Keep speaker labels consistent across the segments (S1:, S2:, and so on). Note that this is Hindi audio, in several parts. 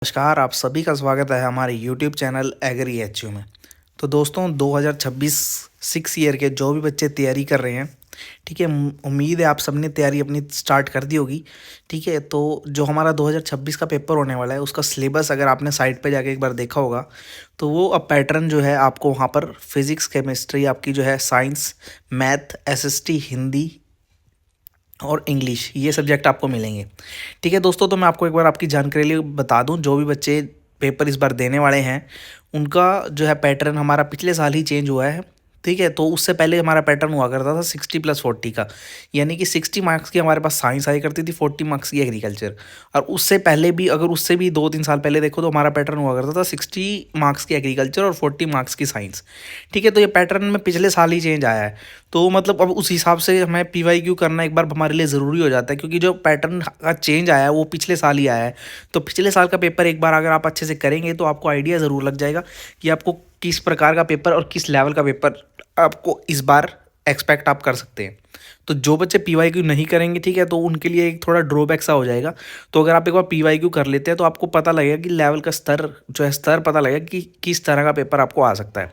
S1: नमस्कार, आप सभी का स्वागत है हमारे यूट्यूब चैनल एग्री एचयू में। तो दोस्तों 2026 सिक्स ईयर के जो भी बच्चे तैयारी कर रहे हैं, ठीक है, उम्मीद है आप सबने तैयारी अपनी स्टार्ट कर दी होगी। ठीक है, तो जो हमारा 2026 का पेपर होने वाला है उसका सिलेबस अगर आपने साइट पे जाके एक बार देखा होगा तो वो अब पैटर्न जो है आपको वहाँ पर फिजिक्स, केमिस्ट्री, आपकी जो है साइंस, मैथ, एसएसटी, हिंदी और इंग्लिश, ये सब्जेक्ट आपको मिलेंगे। ठीक है दोस्तों, तो मैं आपको एक बार आपकी जानकारी लिए बता दूं, जो भी बच्चे पेपर इस बार देने वाले हैं उनका जो है पैटर्न हमारा पिछले साल ही चेंज हुआ है। ठीक है, तो उससे पहले हमारा पैटर्न हुआ करता था 60+40 का, यानी कि 60 मार्क्स की हमारे पास साइंस आया करती थी, 40 मार्क्स की एग्रीकल्चर। और उससे पहले भी, अगर उससे भी 2-3 साल पहले देखो तो हमारा पैटर्न हुआ करता था 60 मार्क्स की एग्रीकल्चर और 40 मार्क्स की साइंस। ठीक है, तो ये पैटर्न में पिछले साल ही चेंज आया है। तो मतलब अब उस हिसाब से हमें PYQ करना एक बार हमारे लिए ज़रूरी हो जाता है, क्योंकि जो पैटर्न का चेंज आया है वो पिछले साल ही आया है। तो पिछले साल का पेपर एक बार अगर आप अच्छे से करेंगे तो आपको आइडिया ज़रूर लग जाएगा कि आपको किस प्रकार का पेपर और किस लेवल का पेपर आपको इस बार एक्सपेक्ट आप कर सकते हैं। तो जो बच्चे PYQ नहीं करेंगे, ठीक है, तो उनके लिए एक थोड़ा ड्रॉबैक सा हो जाएगा। तो अगर आप एक बार PYQ कर लेते हैं तो आपको पता लगेगा कि लेवल का स्तर जो है, स्तर पता लगेगा कि किस तरह का पेपर आपको आ सकता है।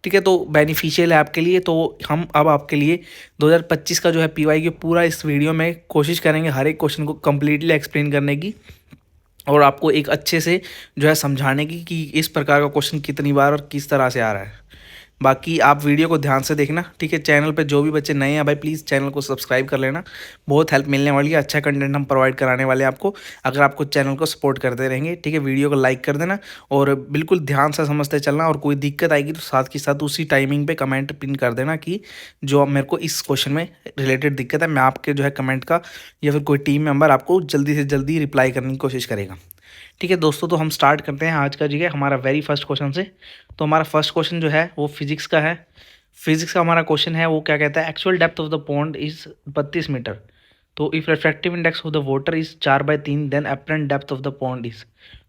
S1: ठीक है, तो बेनिफिशियल है आपके लिए। तो हम अब आपके लिए 2025 का जो है PYQ पूरा इस वीडियो में कोशिश करेंगे हर एक क्वेश्चन को कम्प्लीटली एक्सप्लेन करने की, और आपको एक अच्छे से जो है समझाने की कि इस प्रकार का क्वेश्चन कितनी बार और किस तरह से आ रहा है। बाकी आप वीडियो को ध्यान से देखना। ठीक है, चैनल पे जो भी बच्चे नए हैं भाई, प्लीज़ चैनल को सब्सक्राइब कर लेना, बहुत हेल्प मिलने वाली है। अच्छा कंटेंट हम प्रोवाइड कराने वाले हैं आपको, अगर आपको चैनल को सपोर्ट करते रहेंगे। ठीक है, वीडियो को लाइक कर देना और बिल्कुल ध्यान से समझते चलना, और कोई दिक्कत आएगी तो साथ के साथ उसी टाइमिंग पे कमेंट पिन कर देना कि जो मेरे को इस क्वेश्चन में रिलेटेड दिक्कत है। मैं आपके जो है कमेंट का या फिर कोई टीम मेंबर आपको जल्दी से जल्दी रिप्लाई करने की कोशिश करेगा। ठीक है दोस्तों, तो हम स्टार्ट करते हैं आज का जी है हमारा वेरी फर्स्ट क्वेश्चन से। तो हमारा फर्स्ट क्वेश्चन जो है वो फिजिक्स का है। फिजिक्स का हमारा क्वेश्चन है, वो क्या कहता है, actual depth of the pond is 32 metre. तो if refractive index of the water is 4/3 then apparent depth of the pond is.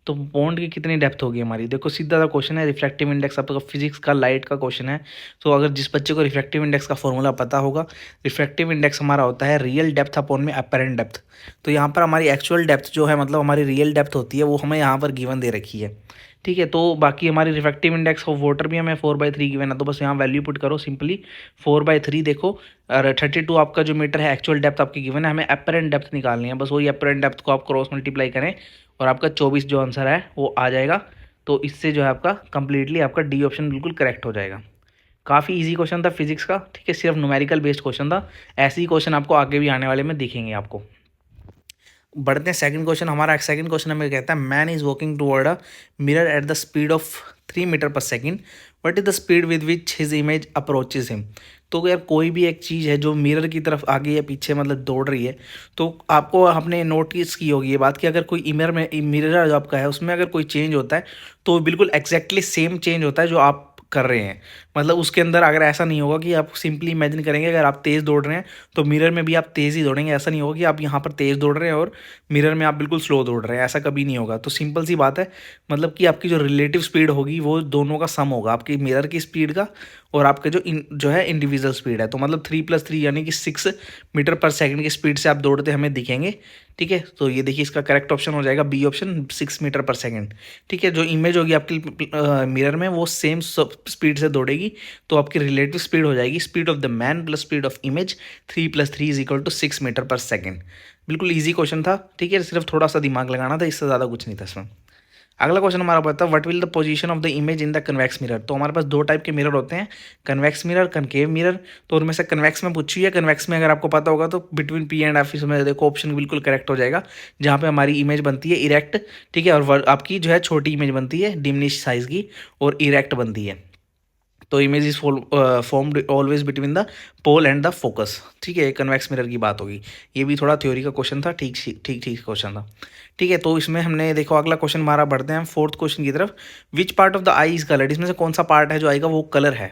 S1: तो पॉन्ड की कितनी डेप्थ होगी हमारी, देखो सीधा सा क्वेश्चन है। रिफ्रैक्टिव इंडेक्स आपका फिजिक्स का लाइट का क्वेश्चन है। तो अगर जिस बच्चे को रिफ्रैक्टिव इंडेक्स का फॉर्मूला पता होगा, रिफ्रैक्टिव इंडेक्स हमारा होता है रियल डेप्थ अपॉन में एपरेंट डेप्थ। तो यहाँ पर हमारी एक्चुअल डेप्थ जो है, मतलब हमारी रियल डेप्थ होती है, वो हमें यहाँ पर गिवन दे रखी है। ठीक है, तो बाकी हमारी रिफ्रैक्टिव इंडेक्स ऑफ वाटर भी हमें 4/3 गिवन है। तो बस यहाँ वैल्यू पुट करो सिंपली 4/3 देखो, और 32 आपका जो मीटर है एक्चुअल डेप्थ आपकी गिवन है, हमें एपरेंट डेप्थ निकालनी है। बस वही एपरेंट डेप्थ को आप क्रॉस मल्टीप्लाई करें और आपका 24 जो आंसर है वो आ जाएगा। तो इससे जो है आपका कंप्लीटली आपका डी ऑप्शन बिल्कुल करेक्ट हो जाएगा। काफ़ी इजी क्वेश्चन था फिजिक्स का। ठीक है, सिर्फ न्यूमेरिकल बेस्ड क्वेश्चन था। ऐसे ही क्वेश्चन आपको आगे भी आने वाले में दिखेंगे आपको। बढ़ते हैं सेकंड क्वेश्चन। हमारा सेकंड क्वेश्चन हमें कहता है, man is walking toward a mirror at the speed of 3 metre per second, what is the speed with which his image approaches him. तो यार कोई भी एक चीज़ है जो मिरर की तरफ आगे या पीछे मतलब दौड़ रही है, तो आपको आपने नोटिस की होगी ये बात कि अगर कोई मिरर जो आपका है उसमें अगर कोई चेंज होता है तो बिल्कुल एग्जैक्टली सेम चेंज होता है जो आप कर रहे हैं। मतलब उसके अंदर अगर ऐसा नहीं होगा कि आप सिंपली इमेजिन करेंगे अगर आप तेज़ दौड़ रहे हैं तो मिरर में भी आप तेज़ ही दौड़ेंगे। ऐसा नहीं होगा कि आप यहाँ पर तेज़ दौड़ रहे हैं और मिरर में आप बिल्कुल स्लो दौड़ रहे हैं, ऐसा कभी नहीं होगा। तो सिंपल सी बात है, मतलब कि आपकी जो रिलेटिव स्पीड होगी वो दोनों का सम होगा, आपकी मिरर की स्पीड का और आपके जो है इंडिविजुअल स्पीड है। तो मतलब 3+3 यानी कि 6 मीटर पर सेकंड की स्पीड से आप दौड़ते हमें दिखेंगे। ठीक है, तो ये देखिए इसका करेक्ट ऑप्शन हो जाएगा B option, 6 metre per second. ठीक है, जो इमेज होगी आपकी मिरर में वो सेम स्पीड से दौड़ेगी, तो आपकी रिलेटिव स्पीड हो जाएगी speed of the man plus speed of image, 3+3 is equal to 6 metre per second. बिल्कुल ईजी क्वेश्चन था। ठीक है, सिर्फ थोड़ा सा दिमाग लगाना था, इससे ज़्यादा कुछ नहीं था इसमें। अगला क्वेश्चन हमारा बताता है, what will the position of the image in the convex mirror. तो हमारे पास दो टाइप के मिरर होते हैं, कन्वेक्स मिरर, कनकेव मिरर। तो उनमें से कन्वेक्स में पूछी है, कन्वेक्स में अगर आपको पता होगा तो बिटवीन पी एंड एफ, इसमें देखो ऑप्शन बिल्कुल करेक्ट हो जाएगा, जहाँ पे हमारी इमेज बनती है इरेक्ट। ठीक है, और आपकी जो है छोटी इमेज बनती है डिमिनिश साइज की और इरेक्ट बनती है। तो image is formed always between the pole and the focus. ठीक है, कन्वेक्स मिरर की बात होगी। ये भी थोड़ा थ्योरी का क्वेश्चन था, ठीक ठीक ठीक क्वेश्चन था। ठीक है, तो इसमें हमने देखो अगला क्वेश्चन हमारा बढ़ते हैं हम फोर्थ क्वेश्चन की तरफ। Which part of the I is coloured, इसमें से कौन सा पार्ट है जो आई का वो कलर है।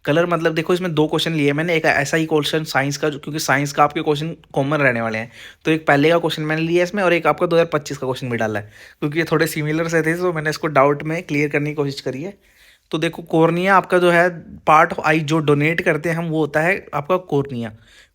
S1: कलर मतलब देखो इसमें दो क्वेश्चन लिए मैंने, एक ऐसा ही क्वेश्चन साइंस का, क्योंकि साइंस का आपके क्वेश्चन कॉमन रहने वाले हैं, तो एक पहले का क्वेश्चन मैंने लिया इसमें और एक आपका 2025 का क्वेश्चन भी डाला है, क्योंकि ये थोड़े सिमिलर से थे तो मैंने इसको डाउट में क्लियर करने की कोशिश करी है। तो देखो कॉर्निया आपका जो है पार्ट ऑफ आई जो डोनेट करते हैं हम, वो होता है आपका कॉर्निया।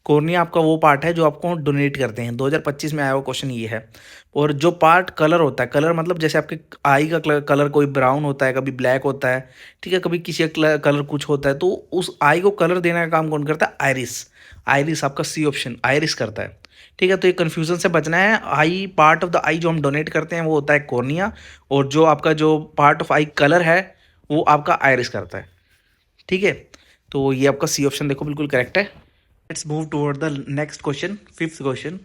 S1: कॉर्निया आपका वो पार्ट है जो आपको डोनेट करते हैं। 2025 में आया हुआ क्वेश्चन ये है। और जो पार्ट कलर होता है, कलर मतलब जैसे आपके आई का कलर कोई ब्राउन होता है, कभी ब्लैक होता है, ठीक है, कभी किसी का कलर कुछ होता है, तो उस आई को कलर देने का काम कौन करता है? आइरिस। आइरिस आपका सी ऑप्शन, आइरिस करता है। ठीक है, तो ये कन्फ्यूजन से बचना है। आई पार्ट ऑफ द आई जो हम डोनेट करते हैं वो होता है कॉर्निया, और जो आपका जो पार्ट ऑफ आई कलर है वो आपका आइरिस करता है। ठीक है, तो ये आपका सी ऑप्शन देखो बिल्कुल करेक्ट है। Let's move toward the next question, fifth question.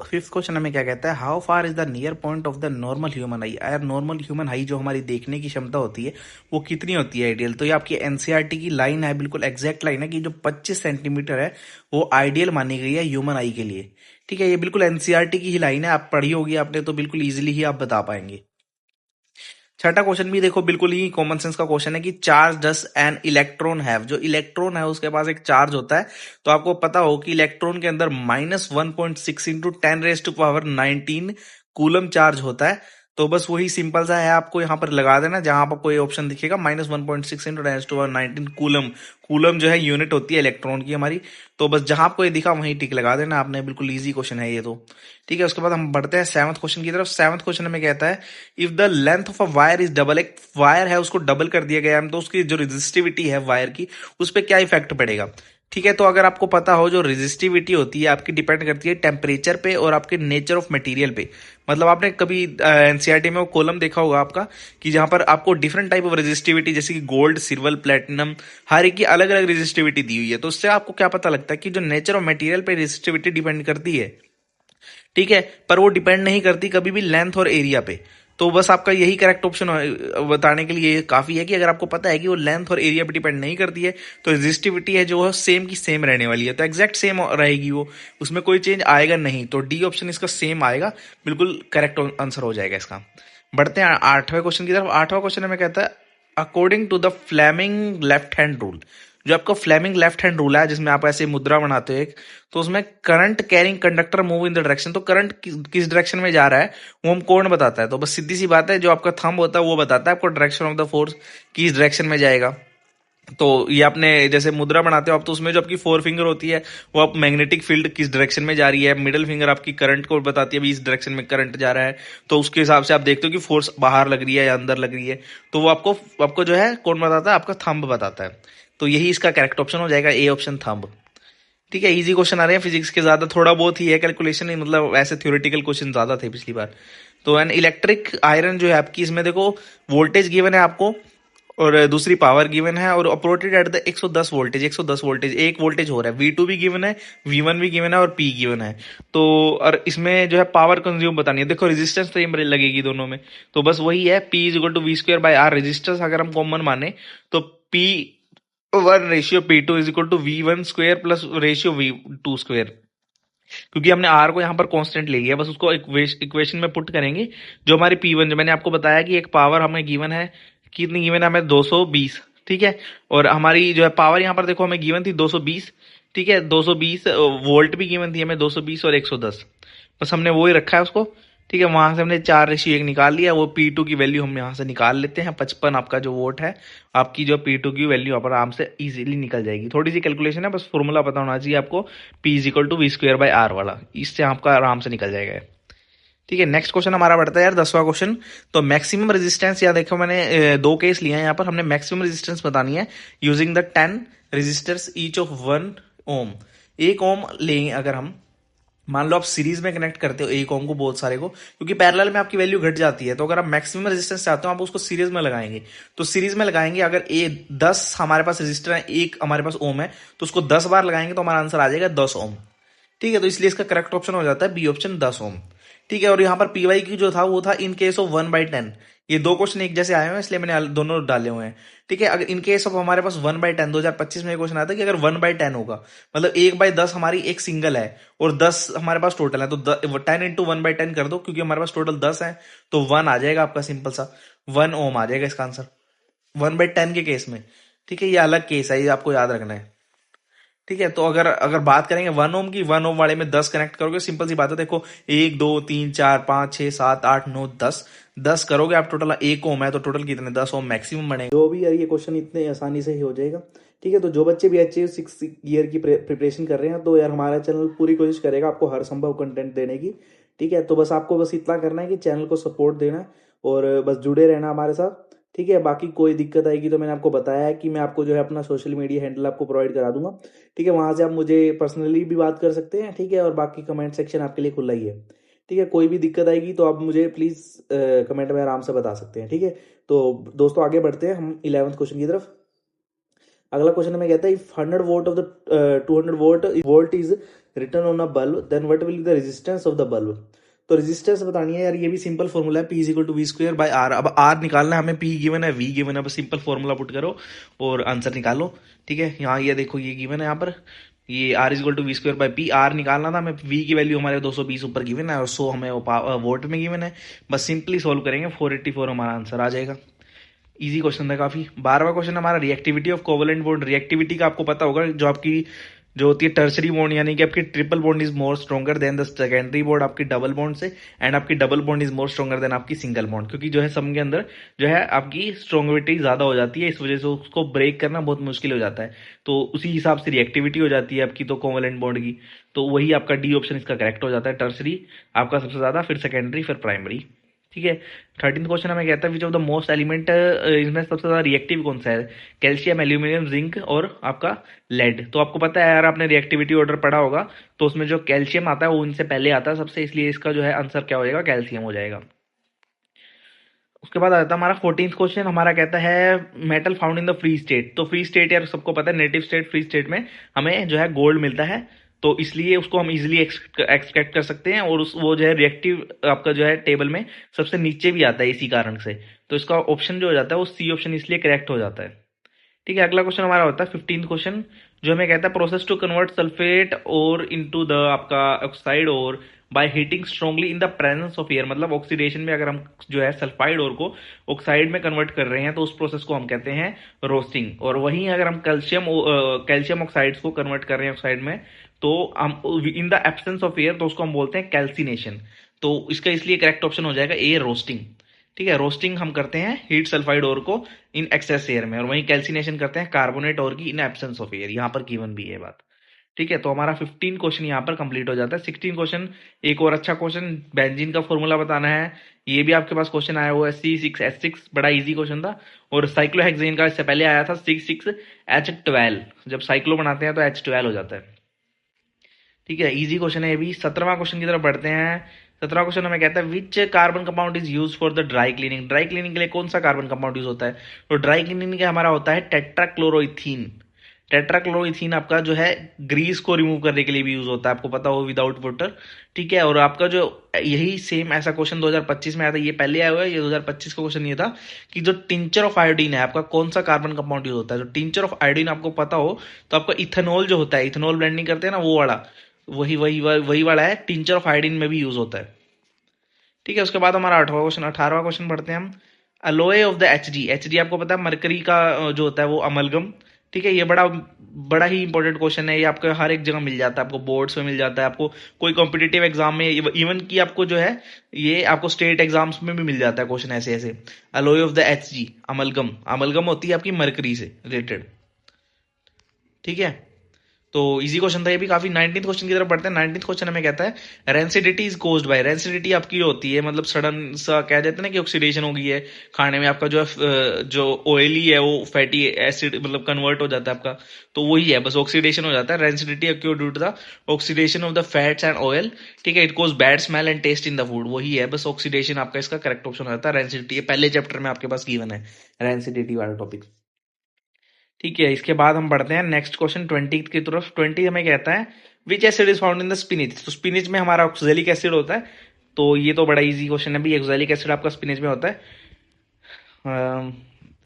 S1: Fifth question हमें क्या कहता है? How far is the near point of the normal human आई। यार नॉर्मल ह्यूमन आई जो हमारी देखने की क्षमता होती है वो कितनी होती है आइडियल? तो ये आपकी एनसीईआरटी की लाइन है, बिल्कुल एग्जैक्ट लाइन है कि जो 25 सेंटीमीटर है वो आइडियल मानी गई है ह्यूमन आई के लिए। ठीक है, ये बिल्कुल एनसीईआरटी की ही लाइन है, आप पढ़ी होगी आपने, तो बिल्कुल इजीली ही आप बता पाएंगे। छठा क्वेश्चन भी देखो बिल्कुल ही कॉमन सेंस का क्वेश्चन है कि charge does an electron have. जो इलेक्ट्रॉन है उसके पास एक चार्ज होता है, तो आपको पता हो कि इलेक्ट्रॉन के अंदर -1.6 इंटू 10⁻19 कूलम चार्ज होता है। तो बस वही सिंपल सा है, आपको यहाँ पर लगा देना जहां पर कोई ऑप्शन दिखेगा, -1.6 इंटू 10⁻19 कूलम। कूलम जो है यूनिट होती है इलेक्ट्रॉन की हमारी। तो बस जहां आपको ये दिखा वहीं टिक लगा देना आपने, बिल्कुल इजी क्वेश्चन है ये तो। ठीक है, उसके बाद हम बढ़ते हैं सेवंथ क्वेश्चन की तरफ। सेवंथ क्वेश्चन में कहता है if the length of a wire is double. एक वायर है उसको डबल कर दिया गया है, तो उसकी जो रेजिस्टिविटी है वायर की उस पर क्या इफेक्ट पड़ेगा? ठीक है, तो अगर आपको पता हो जो रेजिस्टिविटी होती है आपकी डिपेंड करती है टेम्परेचर पे और आपके नेचर ऑफ मटेरियल पे। मतलब आपने कभी एनसीईआरटी में वो कॉलम देखा होगा आपका कि जहां पर आपको डिफरेंट टाइप ऑफ रेजिस्टिविटी, जैसे कि गोल्ड, सिल्वर, प्लेटिनम, हर एक की अलग अलग रेजिस्टिविटी दी हुई है। तो उससे आपको क्या पता लगता है कि जो नेचर ऑफ मटेरियल पे रेजिस्टिविटी डिपेंड करती है। ठीक है, पर वो डिपेंड नहीं करती कभी भी लेंथ और एरिया पे। तो बस आपका यही करेक्ट ऑप्शन बताने के लिए काफी है कि अगर आपको पता है कि वो लेंथ और एरिया पे डिपेंड नहीं करती है तो रेजिस्टिविटी है जो है सेम की सेम रहने वाली है, तो एग्जैक्ट सेम रहेगी वो, उसमें कोई चेंज आएगा नहीं। तो डी ऑप्शन इसका सेम आएगा, बिल्कुल करेक्ट आंसर हो जाएगा इसका। बढ़ते हैं आठवें क्वेश्चन की तरफ। आठवां क्वेश्चन हमें कहता है according to the Fleming left hand rule. जो आपका फ्लेमिंग लेफ्ट हैंड रूल है जिसमें आप ऐसे मुद्रा बनाते हो एक, तो उसमें current carrying conductor move in the direction. तो करंट किस डायरेक्शन में जा रहा है वो हम कौन बताता है? तो बस सीधी सी बात है, जो आपका थंब होता है वो बताता है आपको डायरेक्शन ऑफ द फोर्स किस डायरेक्शन में जाएगा। तो ये आपने जैसे मुद्रा बनाते हो आप, तो उसमें जो आपकी फोर फिंगर होती है वो आप मैग्नेटिक फील्ड किस डायरेक्शन में जा रही है, मिडिल फिंगर आपकी करंट को बताती है भी इस डायरेक्शन में करंट जा रहा है। तो उसके हिसाब से आप देखते हो कि फोर्स बाहर लग रही है या अंदर लग रही है। तो वो आपको आपको जो है कौन बताता है? आपका थंब बताता है। तो यही इसका करेक्ट ऑप्शन हो जाएगा, ए ऑप्शन थंब। ठीक है, इजी क्वेश्चन आ रहे हैं फिजिक्स के, ज्यादा थोड़ा बहुत ही है कैलकुलेशन ही, मतलब ऐसे थ्योरेटिकल क्वेश्चन ज्यादा थे पिछली बार। तो एन इलेक्ट्रिक आयरन जो है आपकी, इसमें देखो वोल्टेज गिवन है आपको और दूसरी पावर गिवन है, और operated at the 110 voltage. 110 voltage एक वोल्टेज हो रहा है, V2 भी गिवन है, V1 भी गिवन है और P गिवन है। तो और इसमें जो है पावर कंज्यूम बतानी है। देखो रेजिस्टेंस तो ये लगेगी दोनों में, तो बस वही है P is equal to V²/R। Resistance अगर हम कॉमन माने तो P1:P2 is equal to V1² plus ratio V2²। क्योंकि हमने आर को यहाँ पर कांस्टेंट ले लिया, बस उसको इक्वेशन में पुट करेंगे। जो हमारी P1, जो मैंने आपको बताया कि एक पावर हमें गिवन है, कितनी गिवन है हमें? 220। ठीक है, और हमारी जो है पावर यहाँ पर देखो हमें गिवन थी 220। ठीक है, 220 वोल्ट भी गिवन थी हमें, 220 और 110, बस हमने वो ही रखा है उसको। ठीक है, वहां से हमने 4:1 निकाल लिया, वो P2 की वैल्यू हम यहाँ से निकाल लेते हैं। 55 आपका जो वोट है, आपकी जो P2 की वैल्यू यहाँ पर आराम से इजीली निकल जाएगी। थोड़ी सी कैलकुलेशन है, बस फॉर्मूला पता होना चाहिए आपको, P is equal to V²/R वाला, इससे आपका आराम से निकल जाएगा। ठीक है, नेक्स्ट क्वेश्चन हमारा बढ़ता है यार 10वां क्वेश्चन। तो मैक्सिमम रेजिस्टेंस, या देखो मैंने दो केस लिया है यहाँ पर, हमने मैक्सिमम रेजिस्टेंस बतानी है using the 10 resistors each of 1 ohm. 1 ohm लेंगे अगर हम, मान लो आप सीरीज में कनेक्ट करते हो 1 ओम को बहुत सारे को, क्योंकि पैरेलल में आपकी वैल्यू घट जाती है। तो अगर आप मैक्सिमम रेजिस्टेंस चाहते हो आप उसको सीरीज में लगाएंगे। तो सीरीज में लगाएंगे, अगर 10 हमारे पास रेजिस्टर है, 1 हमारे पास ओम है, तो उसको 10 बार लगाएंगे तो हमारा आंसर आ जाएगा 10 ओम। ठीक है, तो इसलिए इसका करेक्ट ऑप्शन हो जाता है बी ऑप्शन 10 ओम। ठीक है, और यहाँ पर पीवाई की जो था वो था इन केस ऑफ 1/10। ये दो क्वेश्चन एक जैसे आए हुए हैं इसलिए मैंने दोनों डाले हुए हैं। ठीक है, अगर इन केस ऑफ हमारे पास 1/10, 2025 में क्वेश्चन आता है कि अगर 1/10 होगा, मतलब 1/10 हमारी एक सिंगल है और 10 हमारे पास टोटल है, तो 10 इंटू 1/10 कर दो, क्योंकि हमारे पास टोटल 10 है, तो 1 आ जाएगा आपका, सिंपल सा 1 ओम आ जाएगा इसका आंसर 1/10 के केस में। ठीक है, ये अलग केस है, ये आपको याद रखना है। ठीक है, तो अगर अगर बात करेंगे 1 ओम की, 1 ओम वाले में 10 कनेक्ट करोगे, सिंपल सी बात है, देखो 1 2 3 4 5 6 7 8 9 10, 10 करोगे आप टोटल, 1 ओम है तो टोटल कितने? 10 ओम मैक्सिमम बनेगा। जो भी यार ये क्वेश्चन इतने आसानी से ही हो जाएगा। ठीक है, तो जो बच्चे भी एच 6 ईयर की प्रिपरेशन कर रहे हैं तो यार हमारा चैनल पूरी कोशिश करेगा आपको हर संभव कंटेंट देने की। ठीक है, तो बस आपको बस इतना करना है कि चैनल को सपोर्ट देना है और बस जुड़े रहना हमारे साथ। ठीक है, बाकी कोई दिक्कत आएगी तो मैंने आपको बताया है कि मैं आपको जो है अपना सोशल मीडिया हैंडल आपको प्रोवाइड करा दूंगा। ठीक है, वहां से आप मुझे पर्सनली भी बात कर सकते हैं। ठीक है, और बाकी कमेंट सेक्शन आपके लिए खुला ही है। ठीक है, कोई भी दिक्कत आएगी तो आप मुझे प्लीज़ कमेंट में आराम से बता सकते हैं। ठीक है, तो दोस्तों आगे बढ़ते हैं हम 11th क्वेश्चन की तरफ। अगला क्वेश्चन हमें कहता है if 100 volt of the 200 volt is return on a bulb then what will be the resistance of the bulb. तो रेजिस्टेंस बतानी है यार, ये भी सिंपल फॉर्मूला है, P is equal to V square by R. अब आर निकालना है हमें, P गिवन है, V गिवन है, बस सिंपल फॉर्मूला पुट करो और आंसर निकालो। ठीक है, यहाँ ये देखो ये गिवन है यहाँ पर, ये R is equal to V square by P. R निकालना था हमें, V की वैल्यू हमारे 220 ऊपर गिवन है और 100 हमें वोल्ट में गिवन है। बस सिंपली सोल्व करेंगे, 484 हमारा आंसर आ जाएगा। इजी क्वेश्चन था काफी। 12वां क्वेश्चन हमारा reactivity of covalent bond. Reactivity का आपको पता होगा, जो आपकी जो होती है टर्सरी बॉन्ड, यानी कि आपकी triple bond is more stronger than the secondary bond आपकी डबल बॉन्ड से, एंड आपकी double bond is more stronger than आपकी सिंगल बॉन्ड, क्योंकि जो है सम के अंदर जो है आपकी स्ट्रॉन्गिविटी ज्यादा हो जाती है, इस वजह से उसको ब्रेक करना बहुत मुश्किल हो जाता है। तो उसी हिसाब से रिएक्टिविटी हो जाती है आपकी तो कोवलेंट बॉन्ड की। तो वही आपका डी ऑप्शन इसका करेक्ट हो जाता है, टर्सरी आपका सबसे ज्यादा, फिर सेकेंडरी, फिर प्राइमरी। ठीक है, 13th क्वेश्चन हमें कहता है which of the most element, इसमें सबसे ज्यादा रिएक्टिव कौन सा है, कैल्शियम, एल्यूमिनियम, जिंक और आपका लेड। तो आपको पता है यार, आपने रिएक्टिविटी ऑर्डर पढ़ा होगा, तो उसमें जो कैल्शियम आता है वो इनसे पहले आता है सबसे, इसलिए इसका जो है आंसर क्या हो जाएगा, कैल्शियम हो जाएगा। उसके बाद आता है हमारा 14th क्वेश्चन, हमारा कहता है metal found in the free state. तो फ्री स्टेट यार सबको पता है, नेटिव स्टेट, फ्री स्टेट में हमें जो है गोल्ड मिलता है, तो इसलिए उसको हम इजीली एक्सट्रैक्ट कर सकते हैं, और उस वो जो है रिएक्टिव आपका जो है टेबल में सबसे नीचे भी आता है इसी कारण से। तो इसका ऑप्शन जो हो जाता है वो सी ऑप्शन इसलिए करेक्ट हो जाता है। ठीक है, अगला क्वेश्चन हमारा होता है 15th क्वेश्चन, जो हमें कहता है प्रोसेस टू कन्वर्ट सल्फेट और इनटू द आपका ऑक्साइड और by heating strongly in the presence of air. मतलब ऑक्सीडेशन में अगर हम जो है सल्फाइड और को ऑक्साइड में कन्वर्ट कर रहे हैं तो उस प्रोसेस को हम कहते हैं रोस्टिंग। और वहीं अगर हम कैल्शियम ऑक्साइड्स को कन्वर्ट कर रहे हैं ऑक्साइड में, तो हम in the absence of air, तो उसको हम बोलते हैं कैल्सिनेशन। तो इसका इसलिए करेक्ट ऑप्शन हो जाएगा ए, रोस्टिंग। ठीक है, रोस्टिंग हम करते हैं हीट सल्फाइड ओर को इन एक्सेस एयर में, और वहीं कैल्सिनेशन करते हैं कार्बोनेट ओर की इन एब्सेंस ऑफ एयर। यहाँ पर गिवन भी है बात। ठीक है, तो हमारा 15 क्वेश्चन यहाँ पर कंप्लीट हो जाता है। 16 क्वेश्चन, एक और अच्छा क्वेश्चन, बेंजीन का फॉर्मूला बताना है। ये भी आपके पास क्वेश्चन आया हुआ है, C6H6, बड़ा इजी क्वेश्चन था। और साइक्लोहेक्सेन का इससे पहले आया था C6H12, जब साइक्लो बनाते हैं तो H12 हो जाता है। ठीक है, इजी क्वेश्चन है ये भी। 17वां क्वेश्चन की तरफ बढ़ते हैं। 17वां क्वेश्चन हमें कहता है which carbon compound is use for the dry cleaning. Dry cleaning के लिए कौन सा कार्बन कंपाउंड यूज होता है, तो ड्राई क्लीनिंग का हमारा होता है टेट्राक्लोरोइथीन। टेट्राक्लोरोइथीन आपका जो है ग्रीस को रिमूव करने के लिए भी यूज होता है, आपको पता हो, विदाउट वाटर। ठीक है, और आपका जो यही सेम ऐसा क्वेश्चन 2025 में आया था, ये पहले आया हुआ है, ये 2025 का क्वेश्चन ये था कि जो टिंचर ऑफ आयोडीन है आपका, कौन सा कार्बन कंपाउंड यूज होता है। जो टिंचर ऑफ आयोडीन आपको पता हो तो आपका इथेनॉल जो होता है, इथेनॉल ब्लेंडिंग करते हैं ना वो वाला, वही वाला है, टिंचर ऑफ आयोडीन में भी यूज होता है। ठीक है, उसके बाद हमारा 18वां क्वेश्चन पढ़ते हैं हम। Alloy of the H D आपको पता है मरकरी का जो होता है वो अमलगम। ठीक है, ये बड़ा बड़ा ही इंपॉर्टेंट क्वेश्चन है, ये आपको हर एक जगह मिल जाता है, आपको बोर्ड्स में मिल जाता है, आपको कोई कॉम्पिटिटिव एग्जाम में, इवन की आपको जो है ये आपको स्टेट एग्जाम्स में भी मिल जाता है क्वेश्चन ऐसे ऐसे। Alloy of the H amalgam, amalgam होती है आपकी मरकरी से रिलेटेड। ठीक है, तो इजी क्वेश्चन था ये भी काफी। 19th क्वेश्चन की तरफ बढ़ते हैं। 19th क्वेश्चन हमें कहता है rancidity is caused by. Rancidity आपकी जो होती है, मतलब सडन सा कह देते हैं ना कि ऑक्सीडेशन हो गई है खाने में, आपका जो है जो ऑयली है वो फैटी एसिड मतलब कन्वर्ट हो जाता है आपका, तो वही है, बस ऑक्सीडेशन हो जाता है। Rancidity occurred due to the oxidation of the fats and oil. ठीक है, it cause bad smell and taste in the food, वही है, बस ऑक्सीडेशन आपका इसका करेक्ट ऑप्शन हो जाता है। रेंसिडिटी पहले चैप्टर में आपके पास गिवन है, रेंसिडिटी वाला टॉपिक। ठीक है, इसके बाद हम बढ़ते हैं नेक्स्ट क्वेश्चन 20 की तरफ। 20 हमें कहता है विच acid is found in the spinach. तो स्पिनिच में हमारा ऑक्सैलिक एसिड होता है, तो ये तो बड़ा इजी क्वेश्चन है भी, ऑक्सैलिक एसिड आपका स्पिनिच में होता है।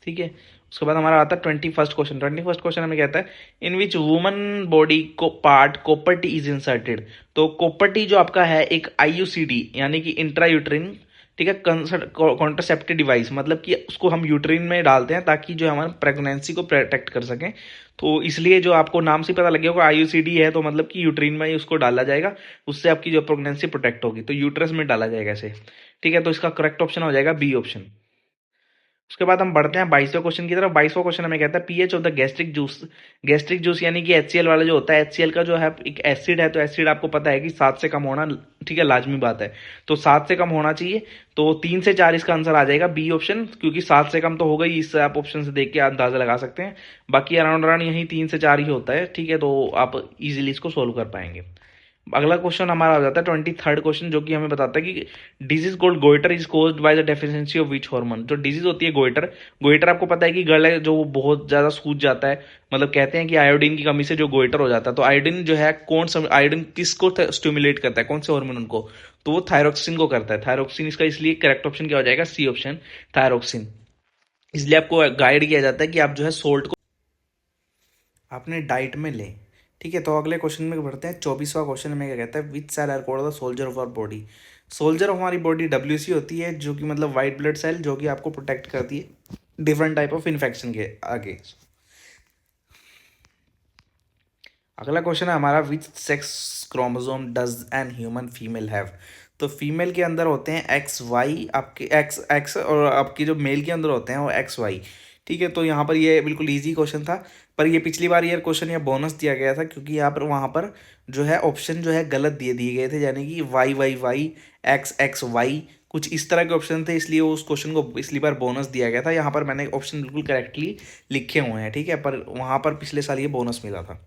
S1: ठीक है, उसके बाद हमारा आता है 21st क्वेश्चन। 21st क्वेश्चन हमें कहता है इन विच वुमन बॉडी को part copper T is inserted. तो कॉपर टी जो आपका है एक आईयूसीडी यानी कि इंट्रायूट्रिन, ठीक है, कॉन्ट्रासेप्टिव डिवाइस, मतलब कि उसको हम यूट्रिन में डालते हैं ताकि जो हमारे प्रेगनेंसी को प्रोटेक्ट कर सकें। तो इसलिए जो आपको नाम से पता लग गया होगा आईयूसीडी है, तो मतलब कि यूट्रिन में ही उसको डाला जाएगा, उससे आपकी जो प्रेगनेंसी प्रोटेक्ट होगी, तो यूट्रस में डाला जाएगा ऐसे। ठीक है, तो इसका करेक्ट ऑप्शन हो जाएगा बी ऑप्शन। उसके बाद हम बढ़ते हैं 22वें क्वेश्चन की तरफ। 22वां क्वेश्चन हमें कहता है pH of the gastric juice. Gastric juice यानी कि HCl वाला जो होता है, HCl का जो है एक एसिड है, तो एसिड आपको पता है कि 7 से कम होना, ठीक है, लाजमी बात है। तो 7 से कम होना चाहिए, तो 3 से 4 इसका आंसर आ जाएगा, बी ऑप्शन, क्योंकि 7 से कम तो होगा ही, इससे आप ऑप्शन से देख के अंदाजा लगा सकते हैं। बाकी अराउंड अराउंड यही 3 से 4 ही होता है, ठीक है, तो आप इजीली इसको सोल्व कर पाएंगे। अगला क्वेश्चन हमारा आ जाता है 23rd क्वेश्चन, जो कि हमें बताता है कि disease called goitre is caused by the deficiency of which hormone. जो डिजीज होती है गोइटर, गोइटर आपको पता है कि गले जो बहुत ज्यादा सूज जाता है, मतलब कहते हैं कि आयोडीन की कमी से जो गोइटर हो जाता है, तो आयोडीन जो है आयोडीन किसको स्टिमुलेट करता है, कौन से हार्मोन को, तो वो थायरोक्सिन को करता है। थायरोक्सिन इसका, इसलिए करेक्ट ऑप्शन क्या हो जाएगा, सी ऑप्शन, थायरोक्सिन। इसलिए आपको गाइड किया जाता है कि आप जो है सोल्ट को अपने डाइट में लें, ठीक है। तो अगले क्वेश्चन में बढ़ते हैं। 24वां क्वेश्चन में क्या कहता है, which cell are called the soldier of our body. Soldier of हमारी बॉडी WC होती है, जो कि मतलब वाइट ब्लड सेल, जो कि आपको प्रोटेक्ट करती है डिफरेंट टाइप ऑफ इन्फेक्शन के आगे। अगला क्वेश्चन है हमारा, which sex chromosome does an human female have. तो फीमेल के अंदर होते हैं XY, आपके X और आपकी जो मेल के अंदर होते हैं वो XY, ठीक है। तो यहाँ पर ये बिल्कुल इजी क्वेश्चन था, पर ये पिछली बार ये क्वेश्चन या बोनस दिया गया था, क्योंकि यहाँ पर वहाँ पर जो है ऑप्शन जो है गलत दिए गए थे, यानी कि YYY, XXY, कुछ इस तरह के ऑप्शन थे, इसलिए उस क्वेश्चन को पिछली बार बोनस दिया गया था। यहाँ पर मैंने ऑप्शन बिल्कुल करेक्टली लिखे हुए हैं, ठीक है, पर वहाँ पर पिछले साल ये बोनस मिला था,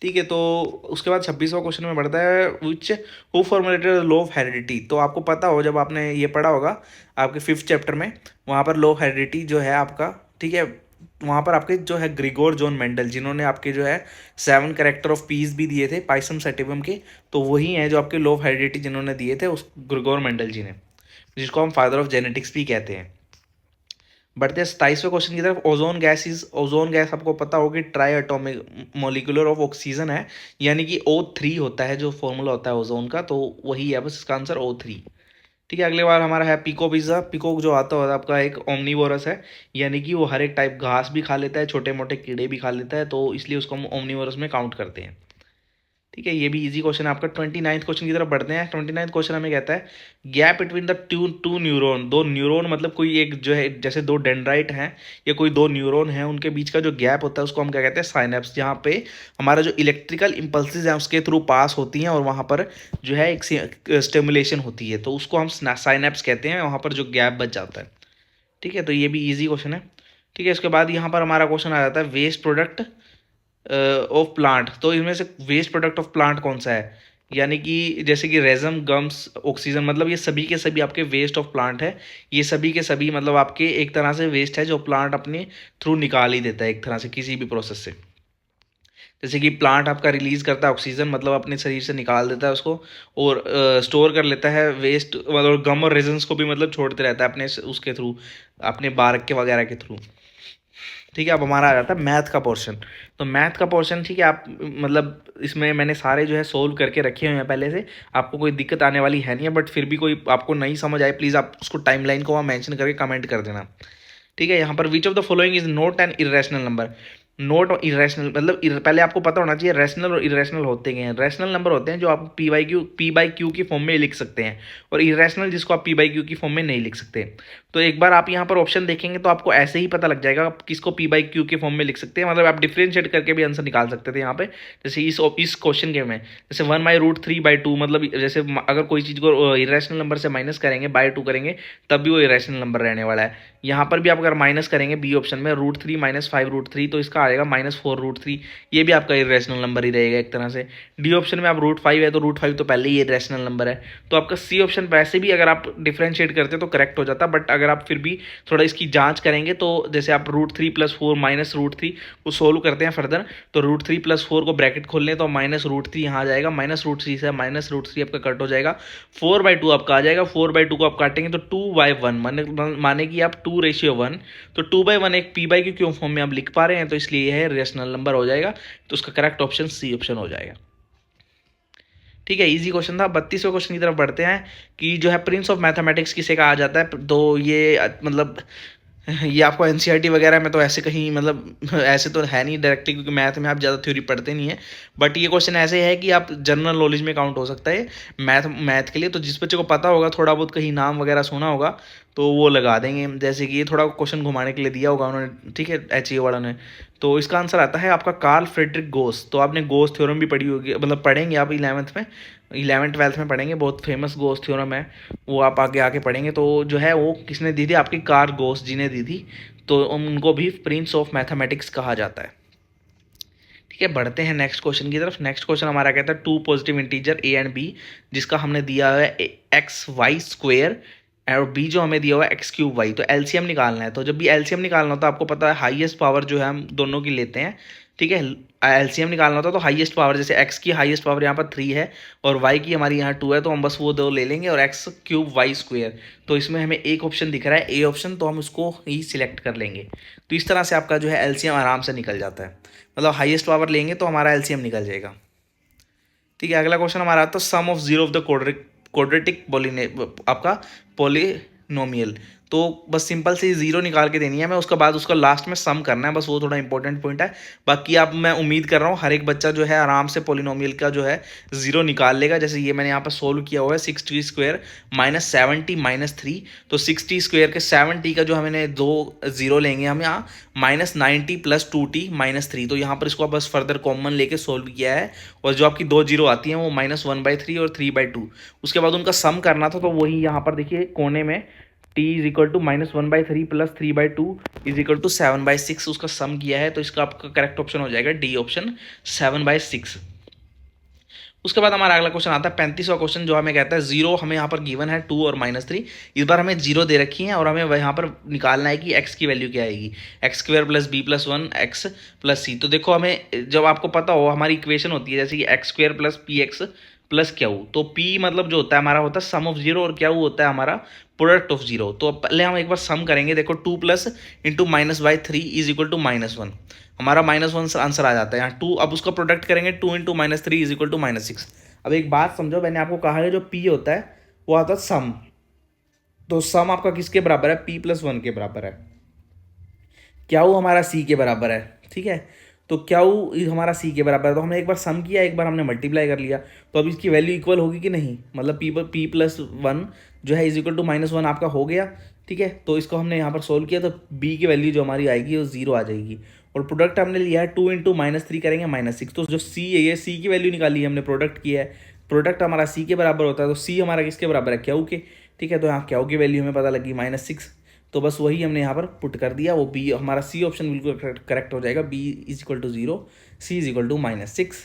S1: ठीक है। तो उसके बाद 26वां क्वेश्चन में बढ़ता है, which who formulated the law of heredity. तो आपको पता हो, जब आपने ये पढ़ा होगा आपके 5th चैप्टर में, वहाँ पर लॉ ऑफ हेरिडिटी जो है आपका, ठीक है, वहाँ पर आपके जो है ग्रिगोर जॉन मेंडल, जिन्होंने आपके जो है 7 कैरेक्टर ऑफ पीस भी दिए थे पाइसम सेटिवम के, तो वही हैं जो आपके लॉ ऑफ हेरिडिटी जिन्होंने दिए थे, उस ग्रिगोर मेंडल जी ने, जिसको हम फादर ऑफ जेनेटिक्स भी कहते हैं। बढ़ते हैं 27वें क्वेश्चन की तरफ। ओजोन गैस आपको पता होगी try atomic molecular of oxygen है, यानी कि O3 होता है जो फॉर्मूला होता है ओजोन का, तो वही है बस इसका आंसर O3, ठीक है। अगले बार हमारा है पिको पिज़्ज़ा। पिको जो आता है आपका एक ओमनीवोरस है, यानी कि वो हर एक टाइप घास भी खा लेता है, छोटे मोटे कीड़े भी खा लेता है, तो इसलिए उसको हम ओमनीवोरस में काउंट करते हैं, ठीक है। ये भी इजी क्वेश्चन है आपका। 29th क्वेश्चन की तरफ बढ़ते हैं। 29th क्वेश्चन हमें कहता है, gap between the two neuron. दो न्यूरॉन मतलब कोई एक जो है, जैसे दो डेंड्राइट हैं या कोई दो न्यूरॉन हैं, उनके बीच का जो गैप होता है उसको हम क्या कहते हैं, साइनेप्स, जहाँ पे हमारा जो इलेक्ट्रिकल इम्पल्सेस हैं उसके थ्रू पास होती हैं, और वहाँ पर जो है एक स्टिमुलेशन होती है, तो उसको हम साइनेप्स कहते हैं, वहाँ पर जो गैप बच जाता है, ठीक है। तो ये भी ईजी क्वेश्चन है, ठीक है। इसके बाद यहाँ पर हमारा क्वेश्चन आ जाता है, वेस्ट प्रोडक्ट ऑफ प्लांट। तो इनमें से वेस्ट प्रोडक्ट ऑफ प्लांट कौन सा है, यानी कि जैसे कि रेजम, गम्स, ऑक्सीजन, मतलब ये सभी के सभी आपके वेस्ट ऑफ प्लांट है। ये सभी के सभी मतलब आपके एक तरह से वेस्ट है, जो प्लांट अपने थ्रू निकाल ही देता है एक तरह से किसी भी प्रोसेस से। जैसे कि प्लांट आपका रिलीज करता है ऑक्सीजन, मतलब अपने शरीर से निकाल देता है उसको, और स्टोर कर लेता है वेस्ट, मतलब गम और रेजन्स को भी मतलब छोड़ते रहता है अपने उसके थ्रू, अपने बारक के वगैरह के थ्रू, ठीक है। अब हमारा आ जाता है मैथ का पोर्शन। तो मैथ का पोर्शन, ठीक है, आप मतलब इसमें मैंने सारे जो है सोल्व करके रखे हुए हैं पहले से, आपको कोई दिक्कत आने वाली है नहीं है, बट फिर भी कोई आपको नहीं समझ आए, प्लीज़ आप उसको टाइमलाइन को वहाँ मेंशन करके कमेंट कर देना, ठीक है। यहाँ पर विच of the following is not an irrational number. Not irrational मतलब पहले आपको पता होना चाहिए रैशनल और इरेशनल होते हैं। रैशनल नंबर होते हैं जो आप P/Q की फॉर्म में लिख सकते हैं, और इरेशनल जिसको आप P/Q की फॉर्म में नहीं लिख सकते। तो एक बार आप यहाँ पर ऑप्शन देखेंगे तो आपको ऐसे ही पता लग जाएगा आप किसको P/Q के फॉर्म में लिख सकते हैं, मतलब आप डिफ्रेंशिएट करके भी आंसर निकाल सकते थे यहाँ पे। जैसे इस क्वेश्चन के में जैसे 1/√3/2, मतलब जैसे अगर कोई चीज़ को इरेशनल नंबर से माइनस करेंगे, बाय 2 करेंगे, तब भी वो इरेशनल नंबर रहने वाला है। यहाँ पर भी आप अगर माइनस करेंगे बी ऑप्शन में √3 - 5√3, तो इसका आएगा -4√3, ये भी आपका इरेशनल नंबर ही रहेगा एक तरह से। डी ऑप्शन में आप √5 है, तो √5 तो पहले ही इरेशनल नंबर है, तो आपका सी ऑप्शन वैसे भी अगर आप डिफ्रेंशिएट करते तो करेक्ट हो जाता, बट अगर आप फिर भी थोड़ा इसकी जांच करेंगे तो जैसे आप √3 + 4 -√3 को सोल्व करते हैं फर्दर, तो √3 + 4 को ब्रैकेट खोल लें तो -√3 यहाँ आ जाएगा, -√3 से -√3 आपका कट हो जाएगा, 4/2 आपका आ जाएगा। 4/2 को आप काटेंगे तो 2/1, माने कि आप 2:1, तो 2/1 एक P/Q क्यों फॉर्म में आप लिख पा रहे हैं, तो इसलिए यह रेशनल नंबर हो जाएगा, तो उसका करेक्ट ऑप्शन सी ऑप्शन हो जाएगा, ठीक है। इजी क्वेश्चन था। 32वें क्वेश्चन की तरफ बढ़ते हैं कि जो है प्रिंस ऑफ मैथमेटिक्स किसे कहा जाता है। तो ये मतलब ये आपको एनसीईआरटी वगैरह में तो ऐसे कहीं मतलब ऐसे तो है नहीं डायरेक्टली, क्योंकि मैथ में आप ज़्यादा थ्योरी पढ़ते नहीं है। बट ये क्वेश्चन ऐसे है कि आप जनरल नॉलेज में काउंट हो सकता है मैथ के लिए। तो जिस बच्चे को पता होगा, थोड़ा बहुत कहीं नाम वगैरह सुना होगा, तो वो लगा देंगे। जैसे कि ये थोड़ा क्वेश्चन घुमाने के लिए दिया होगा उन्होंने, ठीक है, एचईए वालों ने। तो इसका आंसर आता है आपका कार्ल फ्रेडरिक गोस। तो आपने गोस थ्योरम भी पढ़ी होगी, मतलब पढ़ेंगे आप 11th 12th में पढ़ेंगे, बहुत फेमस गोस थ्योरम है, वो आप आगे आके पढ़ेंगे। तो जो है वो किसने दी थी, आपकी कार्ल गोस जी ने दी थी। तो उनको भी प्रिंस ऑफ मैथमेटिक्स कहा जाता है। ठीक है, बढ़ते हैं नेक्स्ट क्वेश्चन की तरफ। नेक्स्ट क्वेश्चन हमारा कहता है two positive integer A and B, जिसका हमने दिया है एक्स वाई स्क्वेयर, और बी जो हमें दिया हुआ है एक्स क्यूब वाई। तो एलसीएम निकालना है। तो जब भी एलसीएम निकालना होता है, आपको पता है हाईएस्ट पावर जो है हम दोनों की लेते हैं। ठीक है, एलसीएम निकालना होता है तो हाईएस्ट पावर, जैसे एक्स की हाईएस्ट पावर यहाँ पर 3 है और वाई की हमारी यहाँ 2 है, तो हम बस वो दो ले लेंगे और एक्स क्यूब वाई स्क्वेयर। तो इसमें हमें एक ऑप्शन दिख रहा है ए ऑप्शन, तो हम उसको ही सिलेक्ट कर लेंगे। तो इस तरह से आपका जो है एलसीएम आराम से निकल जाता है, मतलब हाईएस्ट पावर लेंगे तो हमारा एलसीएम निकल जाएगा। ठीक है, अगला क्वेश्चन हमारा आता है sum of zero of the quadratic आपका पॉलिनोमियल। तो बस सिंपल से जीरो निकाल के देनी है मैं, उसके बाद उसका लास्ट में सम करना है, बस वो थोड़ा इंपॉर्टेंट पॉइंट है। बाकी आप, मैं उम्मीद कर रहा हूँ हर एक बच्चा जो है आराम से पॉलिनोमियल का जो है जीरो निकाल लेगा। जैसे ये मैंने यहाँ पर सोल्व किया हुआ है 60 स्क्वायर माइनस 70 माइनस 3। तो 60 स्क्वायर के 70 का जो हमने दो जीरो लेंगे हम यहाँ, माइनस 90 प्लस 2t माइनस 3। तो यहाँ पर इसको बस फर्दर कॉमन लेके सोल्व किया है, और जो आपकी दो जीरो आती हैं वो -1/3 और 3/2। उसके बाद उनका सम करना था, तो वही यहाँ पर देखिए कोने में t is equal to -1/3 plus 3/2 is equal to 7/6 उसका सम किया है। तो इसका आपका करेक्ट ऑप्शन हो जाएगा डी ऑप्शन 7/6। उसके बाद हमारा अगला क्वेश्चन आता है 35वां क्वेश्चन, जो हमें कहता है जीरो हमें यहाँ पर गिवन है 2 और -3। इस बार हमें जीरो दे रखी है और हमें यहाँ पर निकालना है कि एक्स की वैल्यू क्या आएगी, x square plus b plus 1 x plus c. तो देखो हमें, जब आपको पता हो हमारी इक्वेशन होती है जैसे कि x square plus P x plus Q. तो पी मतलब जो होता है हमारा होता है सम ऑफ जीरो, और क्यू होता है हमारा प्रोडक्ट ऑफ जीरो। तो पहले हम एक बार सम करेंगे। देखो 2 plus into -3 is equal to -1, हमारा -1 आंसर आ जाता है यहाँ 2। अब उसका प्रोडक्ट करेंगे 2 इंटू -3 इज इक्वल टू -6। अब एक बात समझो, मैंने आपको कहा है जो पी होता है वो आता है सम। तो सम आपका किसके बराबर है, p प्लस 1 के बराबर है। क्या वो हमारा सी के बराबर है, ठीक है। तो क्या वो हमारा सी के बराबर है, तो हमने एक बार सम किया, एक बार हमने मल्टीप्लाई कर लिया। तो अब इसकी वैल्यू इक्वल होगी कि नहीं, मतलब p प्लस 1 जो है इज इक्वल टू -1 आपका हो गया। ठीक है, तो इसको हमने यहाँ पर सोल्व किया, तो b की वैल्यू जो हमारी आएगी वो 0 आ जाएगी। और प्रोडक्ट हमने लिया है 2 इंटू -3 करेंगे -6। तो जो c है, ये c की वैल्यू निकाली है हमने, प्रोडक्ट किया है। प्रोडक्ट हमारा c के बराबर होता है, तो c हमारा किसके बराबर है, क्यू के। ठीक है, तो यहाँ क्यू की वैल्यू हमें पता लगी -6। तो बस वही हमने यहाँ पर पुट कर दिया, वो बी हमारा सी ऑप्शन बिल्कुल करेक्ट हो जाएगा, B is equal to 0, C is equal to -6।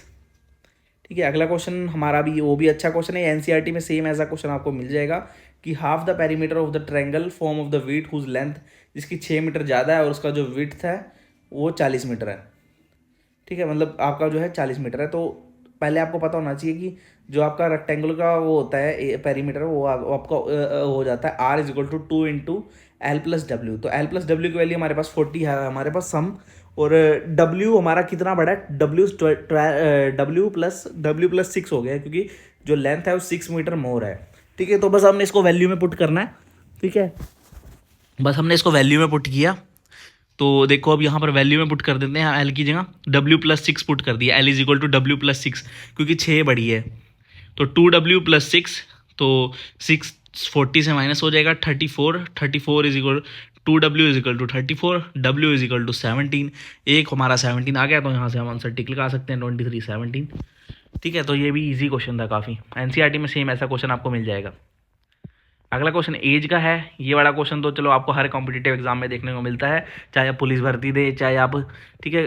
S1: ठीक है, अगला क्वेश्चन हमारा भी, वो भी अच्छा क्वेश्चन है, एनसीईआरटी में सेम ऐसा क्वेश्चन आपको मिल जाएगा कि half the perimeter of the triangle form of the width whose length, जिसकी 6 मीटर ज़्यादा है और उसका जो विड्थ है वो 40 मीटर है। ठीक है, मतलब आपका जो है 40 मीटर है। तो पहले आपको पता होना चाहिए कि जो आपका रेक्टेंगल का वो होता है पेरीमीटर, वो आपका हो जाता है R is equal to 2 into L plus W. तो एल प्लस डब्ल्यू की वैल्यू हमारे पास 40 है हमारे पास सम, और डब्ल्यू हमारा कितना बड़ा है, डब्ल्यू प्लस 6 हो गया है, क्योंकि जो लेंथ है वो 6 मीटर मोर है। ठीक है, तो बस हमने इसको वैल्यू में पुट करना है। ठीक है, बस हमने इसको वैल्यू में पुट किया। तो देखो अब यहाँ पर वैल्यू में पुट कर देते हैं, एल की जगह W+6 पुट कर दिया, L is equal to W+6, क्योंकि 6 बड़ी है। तो 2W+6, तो 6 40 से माइनस हो जाएगा 34 is equal 2W is equal to 34, W is equal to 17। एक हमारा 17 आ गया, तो यहाँ से हम आंसर टिक लगा सकते हैं 23 17। ठीक है, तो ये भी इजी क्वेश्चन था काफ़ी, एनसीईआरटी में सेम ऐसा क्वेश्चन आपको मिल जाएगा। अगला क्वेश्चन एज का है। ये वाला क्वेश्चन तो चलो आपको हर कॉम्पिटिटिव एग्जाम में देखने को मिलता है, चाहे आप पुलिस भर्ती दे, चाहे आप, ठीक है,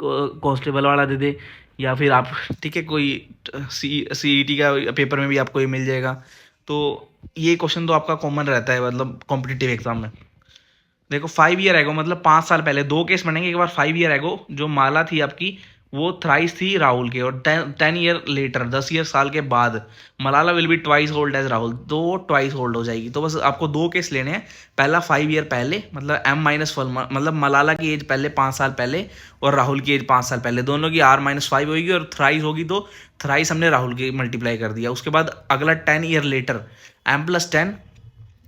S1: कांस्टेबल वाला दे दे, या फिर आप, ठीक है, कोई सीईटी का पेपर में भी आपको ये मिल जाएगा। तो ये क्वेश्चन तो आपका कॉमन रहता है, मतलब कॉम्पिटिटिव एग्जाम में। देखो 5 ईयर एगो, मतलब 5 साल पहले, दो केस बनेंगे। एक बार 5 ईयर एगो जो माला थी आपकी, वो थ्राइस थी राहुल के, और 10 ईयर लेटर, 10 ईयर साल के बाद Malala will be twice old age Rahul, तो ट्वाइस ओल्ड हो जाएगी। तो बस आपको दो केस लेने हैं, पहला 5 ईयर पहले, मतलब M-1, मतलब मलाला की एज पहले 5 साल पहले और राहुल की एज 5 साल पहले, दोनों की R-5 होगी, और थ्राइस होगी तो थ्राइस हमने राहुल की मल्टीप्लाई कर दिया। उसके बाद अगला 10 year later M+10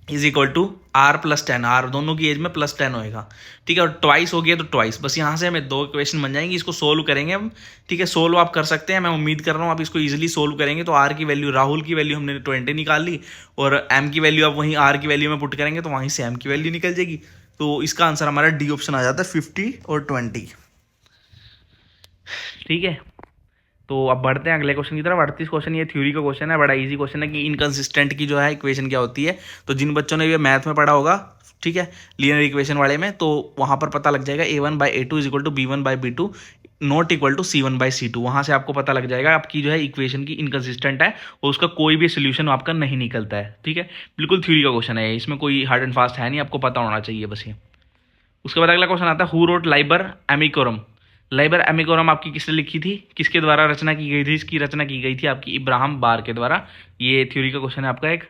S1: is equal to R plus 10, R दोनों की एज में प्लस 10 होएगा, ठीक है। और ट्वाइस हो गया तो ट्वाइस, बस यहाँ से हमें 2 इक्वेशन बन जाएंगी, इसको सोल्व करेंगे हम, ठीक है। सोल्व आप कर सकते हैं, मैं उम्मीद कर रहा हूँ आप इसको इजीली सोल्व करेंगे। तो आर की वैल्यू, राहुल की वैल्यू हमने 20 निकाल ली, और एम की वैल्यू आप वहीं आर की वैल्यू में पुट करेंगे तो वहीं से एम की वैल्यू निकल जाएगी। तो इसका आंसर हमारा डी ऑप्शन आ जाता है 50 और 20, ठीक है। तो अब बढ़ते हैं अगले क्वेश्चन की तरफ। 38 क्वेश्चन, ये थ्योरी का क्वेश्चन है, बड़ा इजी क्वेश्चन है कि इनकंसिस्टेंट की जो है इक्वेशन क्या होती है। तो जिन बच्चों ने ये मैथ में पढ़ा होगा, ठीक है, लीनियर इक्वेशन वाले में, तो वहाँ पर पता लग जाएगा a1/a2 is equal to b1/b2 not equal to c1/c2। वहाँ से आपको पता लग जाएगा आपकी जो है इक्वेशन की इनकंसिस्टेंट है और उसका कोई भी सोल्यूशन आपका नहीं निकलता है, ठीक है। बिल्कुल थ्योरी का क्वेश्चन है, इसमें कोई हार्ड एंड फास्ट है नहीं, आपको पता होना चाहिए बस ये। उसके बाद अगला क्वेश्चन आता है, हु रोट लाइबर एमिकोरम। लाइबर एमिकोरम आपकी किसने लिखी थी, किसके द्वारा रचना की गई थी, इसकी रचना की गई थी आपकी इब्राहिम बार के द्वारा। ये थ्योरी का क्वेश्चन है आपका एक,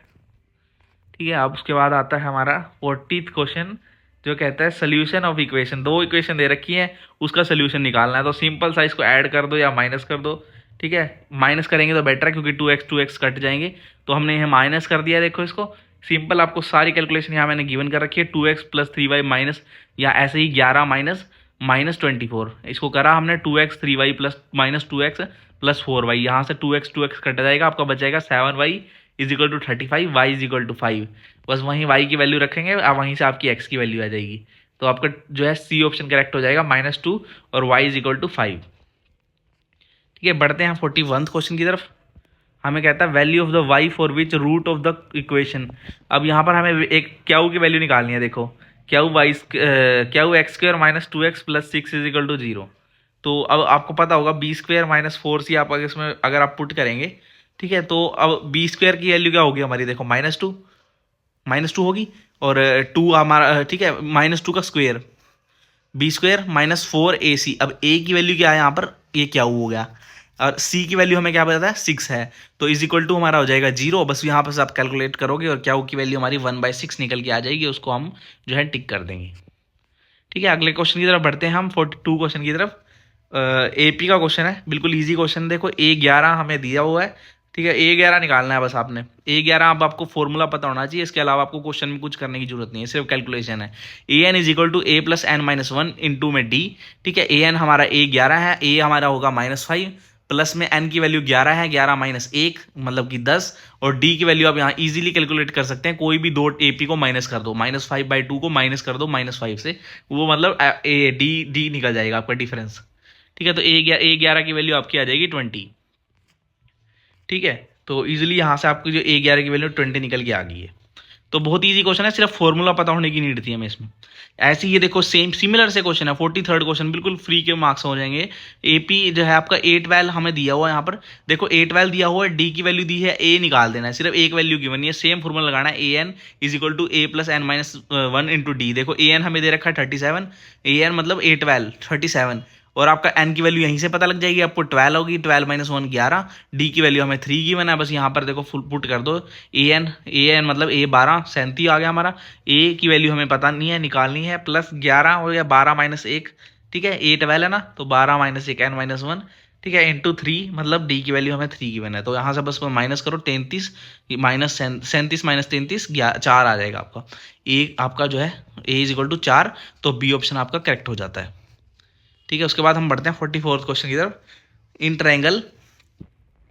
S1: ठीक है। अब उसके बाद आता है हमारा 40th क्वेश्चन, जो कहता है सोल्यूशन ऑफ इक्वेशन। 2 इक्वेशन दे रखी है, उसका सोल्यूशन निकालना है। तो सिंपल सा इसको ऐड कर दो या माइनस कर दो, ठीक है। माइनस करेंगे तो बेटर है क्योंकि 2x कट जाएंगे। तो हमने यहाँ माइनस कर दिया, देखो इसको सिंपल, आपको सारी कैलकुलेशन यहाँ मैंने गिवन कर रखी है। 2x प्लस 3y माइनस, या ऐसे ही 11 माइनस -24, इसको करा हमने 2x 3y plus -2x plus 4y। यहाँ से 2x कट जाएगा, आपका बचेगा 7y is equal to 35, y is equal to 5। बस वहीं y की वैल्यू रखेंगे, अब वहीं से आपकी x की वैल्यू आ जाएगी। तो आपका जो है सी ऑप्शन करेक्ट हो जाएगा, -2 और y इज इक्वल टू 5, ठीक है। बढ़ते हैं 41th क्वेश्चन की तरफ। हमें कहता है value of the y for which route of the equation. अब यहाँ पर हमें एक क्यू की वैल्यू निकालनी है। देखो Q X square minus 2x plus 6 is equal to 0। तो अब आपको पता होगा b² माइनस 4c आप अगर इसमें अगर आप पुट करेंगे, ठीक है, तो अब b² की वैल्यू क्या होगी हमारी, देखो -2 होगी, और 2 हमारा, ठीक है, -2 का स्क्वायर, b² माइनस 4ac। अब a की वैल्यू क्या है यहाँ पर, ये क्या हो गया, और c की वैल्यू हमें क्या पता है 6 है, तो इज इक्वल टू हमारा हो जाएगा 0। बस यहाँ पर आप कैलकुलेट करोगे और क्या की वैल्यू हमारी 1/6 निकल के आ जाएगी, उसको हम जो है टिक कर देंगे, ठीक है। अगले क्वेश्चन की तरफ बढ़ते हैं हम 42 क्वेश्चन की तरफ। AP का क्वेश्चन है, बिल्कुल इजी क्वेश्चन। देखो A11 हमें दिया हुआ है, ठीक है। A11 निकालना है बस आपने। A11 अब आपको फॉर्मूला पता होना चाहिए, इसके अलावा आपको क्वेश्चन में कुछ करने की जरूरत नहीं है, सिर्फ कैलकुलेशन है। AN is equal to A plus n minus 1 into में D, ठीक है। AN हमारा A11 है, A हमारा होगा -5, प्लस में n की वैल्यू 11 है, 11 माइनस 1 मतलब कि 10, और d की वैल्यू आप यहाँ इजीली कैलकुलेट कर सकते हैं। कोई भी दो AP को माइनस कर दो, -5/2 को माइनस कर दो -5 से, वो मतलब D निकल जाएगा आपका डिफरेंस, ठीक है। तो A11 की वैल्यू आपकी आ जाएगी 20, ठीक है। तो इजीली यहाँ से आपकी जो A11 की वैल्यू 20 निकल के आ गई है। तो बहुत इजी क्वेश्चन है, सिर्फ फॉर्मूला पता होने की नीड थी हमें इसमें। ऐसे ही देखो सेम सिमिलर से क्वेश्चन है 43rd क्वेश्चन, बिल्कुल फ्री के मार्क्स हो जाएंगे। AP जो है आपका 8/12 हमें दिया हुआ है, यहाँ पर देखो 8/12 दिया हुआ है, D की वैल्यू दी है, A निकाल देना है, सिर्फ एक वैल्यू गिवन है, सेम फॉर्मूला लगाना है। AN is equal to A plus n minus 1 into D। देखो AN हमें दे रखा है 37, AN मतलब 8/12 37, और आपका n की वैल्यू यहीं से पता लग जाएगी आपको, 12 होगी, 12 माइनस 1 11, D की वैल्यू हमें 3 गिवन है, बस यहाँ पर देखो फुल पुट कर दो। AN मतलब A12 37 आ गया हमारा। A की वैल्यू हमें पता नहीं है, निकालनी है, प्लस 11 हो गया 12 माइनस 1, ठीक है। A12 है ना, तो 12 माइनस 1 n माइनस 1, ठीक है, इंटू 3, मतलब D की वैल्यू हमें 3 गिवन है। तो यहाँ से बस माइनस करो, 33 माइनस 37 माइनस 33 4 आ जाएगा आपका। A आपका जो है A इज इक्वल टू 4, तो B ऑप्शन आपका करेक्ट हो जाता है, ठीक है। उसके बाद हम बढ़ते हैं 44th क्वेश्चन की तरफ। इन ट्रायंगल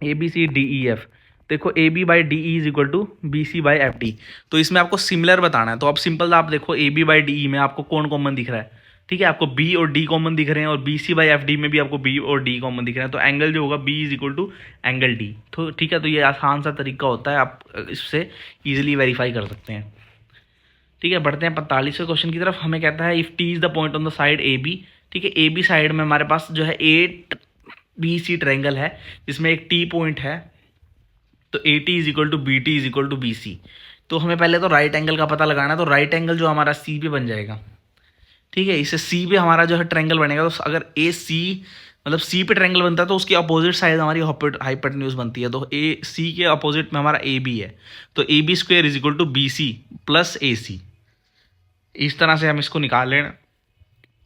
S1: ABCDEF, देखो AB/DE is equal to BC/FD। तो इसमें आपको सिमिलर बताना है। तो अब सिंपल आप देखो AB/DE में आपको कौन कॉमन दिख रहा है, ठीक है, आपको B और D कॉमन दिख रहे हैं, और BC/FD में भी आपको B और D कॉमन दिख रहे हैं। तो एंगल जो होगा B is equal to angle D। तो ठीक है, तो ये आसान सा तरीका होता है, आप इससे ईजिली वेरीफाई कर सकते हैं, ठीक है। बढ़ते हैं 45वें क्वेश्चन की तरफ। हमें कहता है if T is the point on the side AB, ठीक है। AB साइड में हमारे पास जो है 8BC ट्रायंगल है, जिसमें एक T पॉइंट है, तो AT is equal to BT is equal to BC। तो हमें पहले तो राइट एंगल का पता लगाना है। तो राइट एंगल जो हमारा C पे बन जाएगा, ठीक है, इससे C पे हमारा जो है ट्रायंगल बनेगा। तो अगर AC मतलब C पे ट्रायंगल बनता है, तो उसकी अपोजिट साइड हमारी हाइपोटेन्यूज बनती है। तो AC के अपोजिट में हमारा AB है, तो AB² is equal to BC plus AC। इस तरह से हम इसको निकाल लें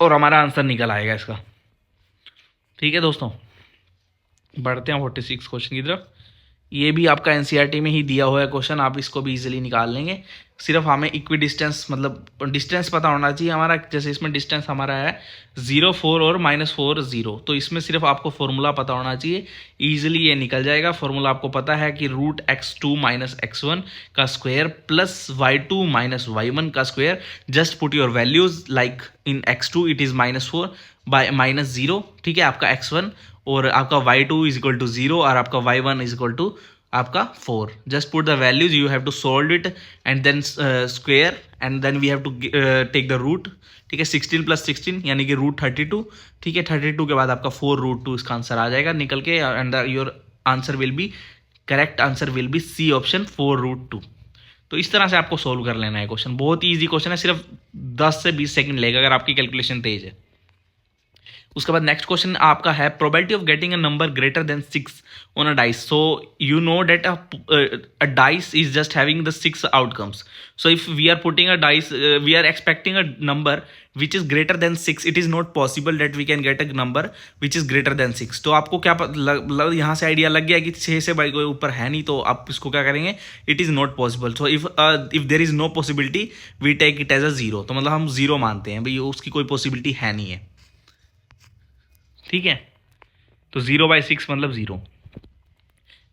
S1: और हमारा आंसर निकल आएगा इसका, ठीक है दोस्तों। बढ़ते हैं 46 क्वेश्चन की तरफ। ये भी आपका एनसीईआरटी में ही दिया हुआ है क्वेश्चन, आप इसको भी इजीली निकाल लेंगे। सिर्फ हमें इक्वी डिस्टेंस मतलब डिस्टेंस पता होना चाहिए हमारा। जैसे इसमें डिस्टेंस हमारा है 0 4 और -4 0, तो इसमें सिर्फ आपको फॉर्मूला पता होना चाहिए, ईजिली ये निकल जाएगा। फॉर्मूला आपको पता है कि √x2 - x1 का स्क्वायर प्लस y2 - y1 का square. Just put your values like in x2 it is -4 by -0, ठीक है, आपका x1, और आपका y2 इज इक्वल टू 0 और आपका y1 इज इक्वल टू आपका 4। Just put the values, you have to solve it and then square and then we have to take the root, ठीक है। 16 + 16 यानी कि √32, ठीक है। 32 के बाद आपका 4√2 इसका आंसर आ जाएगा निकल के, and your answer will be, correct answer will be C option 4√2। तो इस तरह से आपको सोल्व कर लेना है क्वेश्चन, बहुत ही ईजी क्वेश्चन है, सिर्फ 10 से 20 सेकंड लेगा अगर आपकी कैलकुलेशन तेज है। उसके बाद नेक्स्ट क्वेश्चन आपका है probability of getting a number greater than 6 on a dice. So you know that a dice is just having the 6 outcomes. So if we are putting a dice, we are expecting a number which is greater than 6, it is not possible that we can get a number which is greater than 6। तो आपको क्या यहाँ से आइडिया लग गया कि 6 से बड़े कोई ऊपर है नहीं, तो आप इसको क्या करेंगे, it is not possible. So if there is no possibility we take it as a 0, तो मतलब हम 0 मानते हैं भाई, उसकी कोई पॉसिबिलिटी है नहीं है, ठीक है। तो 0/6 मतलब 0।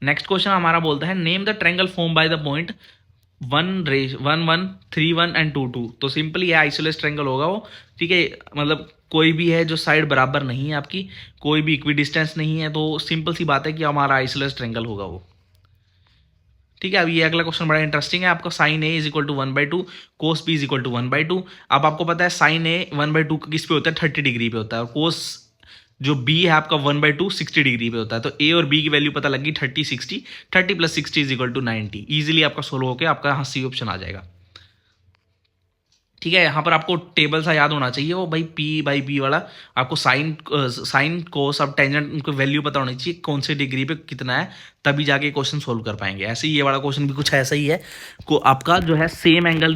S1: नेक्स्ट क्वेश्चन हमारा बोलता है name the triangle form by the point 1 1 3 1 and 2 2। तो सिंपली ये आइसोलेस ट्रायंगल होगा वो, ठीक है। मतलब कोई भी है जो साइड बराबर नहीं है आपकी, कोई भी इक्वी डिस्टेंस नहीं है, तो सिंपल सी बात है कि हमारा आइसोलेस ट्रायंगल होगा वो, ठीक है। अब ये अगला क्वेश्चन बड़ा इंटरेस्टिंग है आपका, sin a is equal to 1/2, cos b is equal to 1/2। अब आपको पता है sin a 1/2 किस पे होता है, 30 डिग्री पे होता है, और cos जो b है आपका 1/2 60 डिग्री पे होता है। तो a और b की वैल्यू पता लगी 30 60, 30 + 60 इज इक्वल टू 90। ईजिली आपका सोल्व होकर आपका यहाँ सी ऑप्शन आ जाएगा, ठीक है। यहाँ पर आपको टेबल सा याद होना चाहिए, वो भाई p/b वाला, आपको साइन कोस अब टेंजेंट उनको वैल्यू पता होनी चाहिए कौन से डिग्री पे कितना है, तभी जाके क्वेश्चन सोल्व कर पाएंगे। ऐसे ही ये वाला क्वेश्चन भी कुछ ऐसा ही है, को आपका जो है सम एंगल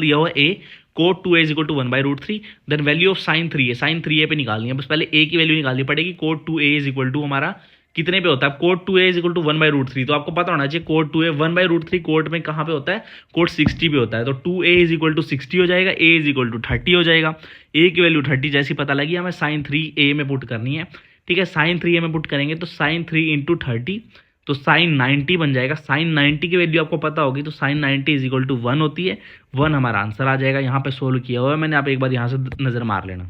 S1: दिया हुआ a, cot 2a is equal to 1/√3, then value of sin 3a, sin 3a पे निकालनी है, बस पहले a की वैल्यू निकालनी पड़ेगी। cot 2a is equal to हमारा कितने पे होता है, coat 2a is equal to 1/√3, तो आपको पता होना चाहिए कोट 2a 1/√3 कोट में कहाँ पे होता है, कोट 60 पे होता है। तो 2a इज इक्वल टू 60 हो जाएगा, a इज इक्वल टू 30 हो जाएगा। a की वैल्यू 30 जैसी पता लगी, हमें sin 3a में पुट करनी है, ठीक है। sin 3a में पुट करेंगे तो sin 3 इंटू 30, तो sin 90 बन जाएगा। sin 90 की वैल्यू आपको पता होगी, तो sin 90 इज इक्वल टू 1 होती है, 1 हमारा आंसर आ जाएगा। यहाँ पे सोल्व किया हुआ है मैंने, आप एक बार यहाँ से नज़र मार लेना,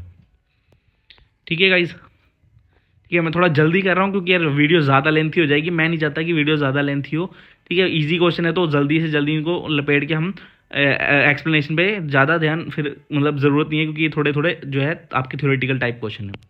S1: ठीक है गाइज। ठीक है, मैं थोड़ा जल्दी कर रहा हूँ क्योंकि यार वीडियो ज़्यादा लेंथी हो जाएगी, मैं नहीं चाहता कि वीडियो ज़्यादा लेंथी हो, ठीक है। इजी क्वेश्चन है तो जल्दी से जल्दी इनको लपेट के हम एक्सप्लेनेशन पे ज़्यादा ध्यान फिर मतलब ज़रूरत नहीं है, क्योंकि थोड़े थोड़े जो है आपके थ्योरेटिकल टाइप क्वेश्चन है।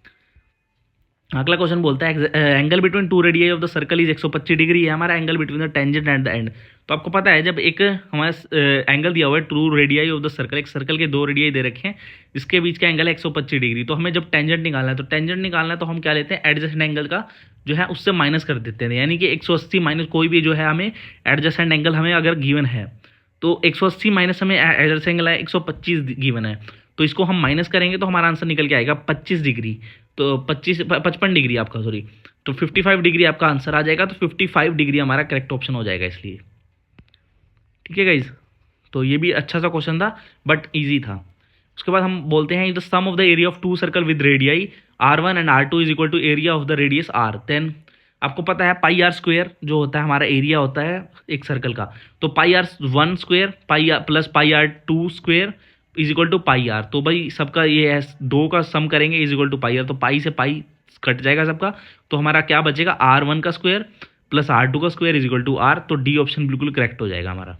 S1: अगला क्वेश्चन बोलता है angle between 2 radii of the circle is 125 degree है हमारा angle between the tangent and the end. तो आपको पता है जब एक हमारा एंगल दिया हुआ है 2 रेडियाई ऑफ द सर्कल, एक सर्कल के 2 रेडियाई दे रखे हैं, इसके बीच का एंगल है 125 डिग्री। तो हमें जब टेंजेंट निकालना है, तो टेंजेंट निकालना है तो हम क्या लेते हैं, एडजेसेंट एंगल का जो है उससे माइनस कर देते हैं, यानी कि 180 माइनस कोई भी जो है हमें एडजेसेंट एंगल हमें अगर गिवन है, तो 180 माइनस हमें एडजेसेंट एंगल है 125 गिवन है, तो इसको हम माइनस करेंगे तो हमारा आंसर निकल के आएगा 25 डिग्री। तो 55 डिग्री आपका, सॉरी, तो 55 डिग्री आपका आंसर आ जाएगा। तो 55 डिग्री हमारा करेक्ट ऑप्शन हो जाएगा इसलिए, ठीक है गाइज। तो ये भी अच्छा सा क्वेश्चन था बट इजी था। उसके बाद हम बोलते हैं the sum of the area of 2 circle with radii R1 and R2 is equal to area of the radius R। देन आपको पता है पाई आर स्क्वेयर जो होता है हमारा एरिया होता है एक सर्कल का, तो pi R1 square plus pi R2 square is equal to pi R. तो भाई सबका ये है 2 का सम करेंगे is equal to pi R, तो पाई से पाई कट जाएगा सबका, तो हमारा क्या बचेगा R1 का स्क्वायर प्लस R2 का square is equal to R। तो डी ऑप्शन बिल्कुल करेक्ट हो जाएगा हमारा।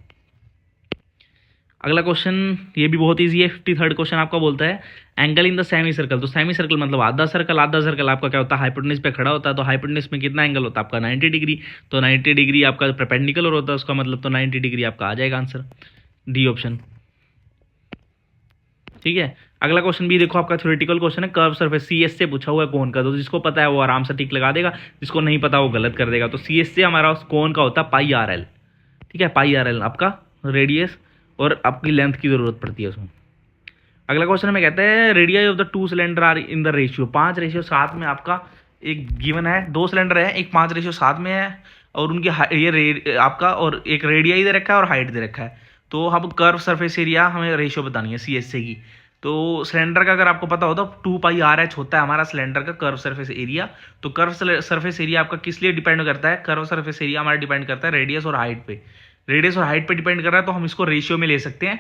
S1: अगला क्वेश्चन ये भी बहुत ईजी है, 53rd क्वेश्चन आपका बोलता है angle in the semi circle. तो सेमी सर्कल मतलब आधा सर्कल, आधा सर्कल आपका क्या होता है, हाइपोटेनस पे खड़ा होता है, तो हाइपोटेनस में कितना एंगल होता है आपका 90 डिग्री। तो 90 डिग्री आपका परपेंडिकुलर होता है उसका मतलब, तो 90 डिग्री आपका आ जाएगा आंसर, डी ऑप्शन, ठीक है। अगला क्वेश्चन भी देखो आपका थ्योरेटिकल क्वेश्चन है, कर्व सरफेस CS से पूछा हुआ है कोन का, तो जिसको पता है वो आराम से टिक लगा देगा, जिसको नहीं पता वो गलत कर देगा। तो CS से हमारा कोन का होता है पाई RL, ठीक है, पाई RL आपका रेडियस और आपकी लेंथ की जरूरत पड़ती है उसमें। अगला क्वेश्चन में कहते हैं radius of the 2 cylinder are in the ratio 5:7 में आपका एक गिवन है, 2 सिलेंडर है, एक 5:7 में है, और उनकी आपका और एक रेडियाई दे रखा है और हाइट दे रखा है। तो हम कर्व सरफेस एरिया हमें रेशियो बतानी है CSA की। तो सिलेंडर का अगर आपको पता हो तो 2πRH होता है हमारा सिलेंडर का कर्व सरफेस एरिया। तो कर्व सरफेस एरिया आपका किस लिए डिपेंड करता है? कर्व सरफेस एरिया हमारा डिपेंड करता है रेडियस और हाइट पे। रेडियस और हाइट पे डिपेंड कर रहा है, तो हम इसको रेशियो में ले सकते हैं।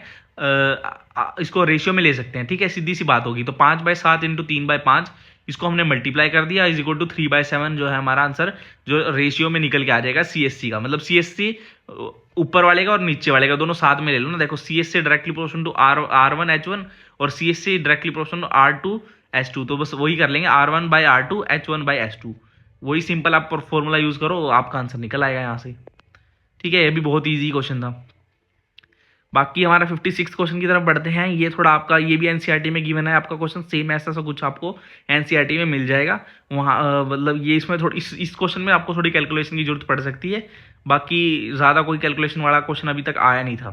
S1: इसको रेशियो में ले सकते हैं, ठीक है, सीधी सी बात होगी। तो 5/7 इंटू 3/5, इसको हमने मल्टीप्लाई कर दिया, इज इक्वल टू 3/7 जो है हमारा आंसर, जो रेशियो में निकल के आ जाएगा CSC का। मतलब CSC ऊपर वाले का और नीचे वाले का दोनों साथ में ले लो ना। देखो CSC directly proportional to R1H1 और CSC directly proportional to R2H2। तो बस वही कर लेंगे, R1/R2 H1/H2। वही सिंपल आप फॉर्मूला यूज करो, आपका आंसर निकल आएगा यहाँ से। ठीक है, ये भी बहुत ईजी क्वेश्चन था। बाकी हमारा 56 क्वेश्चन की तरफ बढ़ते हैं। ये थोड़ा आपका, ये भी NCERT में गिवन है आपका क्वेश्चन, सेम ऐसा सा कुछ आपको NCERT में मिल जाएगा वहाँ। मतलब ये इसमें थोड़ी इस क्वेश्चन में आपको थोड़ी कैलकुलेशन की जरूरत पड़ सकती है। बाकी ज़्यादा कोई कैलकुलेशन वाला क्वेश्चन अभी तक आया नहीं था।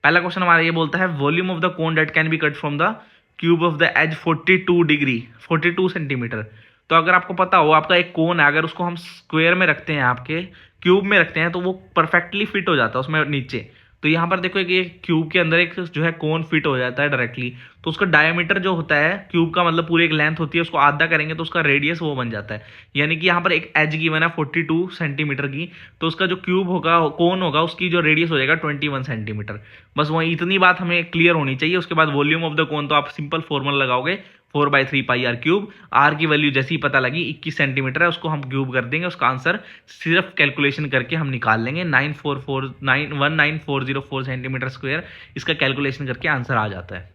S1: पहला क्वेश्चन हमारा ये बोलता है, volume of the cone that can be cut from the cube of the edge 42 degree 42 centimetre. तो अगर आपको पता हो आपका एक कोन है, अगर उसको हम स्क्वायर में रखते हैं, आपके क्यूब में रखते हैं, तो वो परफेक्टली फिट हो जाता है उसमें नीचे। तो यहाँ पर देखो एक क्यूब के अंदर एक जो है कोन फिट हो जाता है डायरेक्टली। तो उसका डायमीटर जो होता है क्यूब का, मतलब पूरी एक लेंथ होती है, उसको आधा करेंगे तो उसका रेडियस वो बन जाता है। यानी कि यहाँ पर एक एज गिवन है 42 सेंटीमीटर की, तो उसका जो क्यूब होगा, कोन होगा, उसकी जो रेडियस हो जाएगा 21 सेंटीमीटर। बस वही इतनी बात हमें क्लियर होनी चाहिए। उसके बाद वॉल्यूम ऑफ द कोन, तो आप सिंपल फॉर्मूला लगाओगे 4/3πr³। आर की वैल्यू जैसे ही पता लगी 21 सेंटीमीटर है, उसको हम क्यूब कर देंगे, उसका आंसर सिर्फ कैलकुलेशन करके हम निकाल लेंगे। 19404 सेंटीमीटर स्क्वायर, इसका कैलकुलेशन करके आंसर आ जाता है।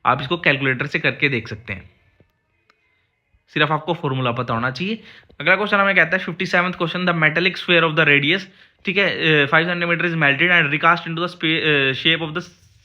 S1: आप इसको कैलकुलेटर से करके देख सकते हैं, सिर्फ आपको फॉर्मूला पता होना चाहिए। अगला क्वेश्चन हमें कहता है 57th question, the metallic sphere of the radius, ठीक है, 5 centimetre is melted and recast into the shape of the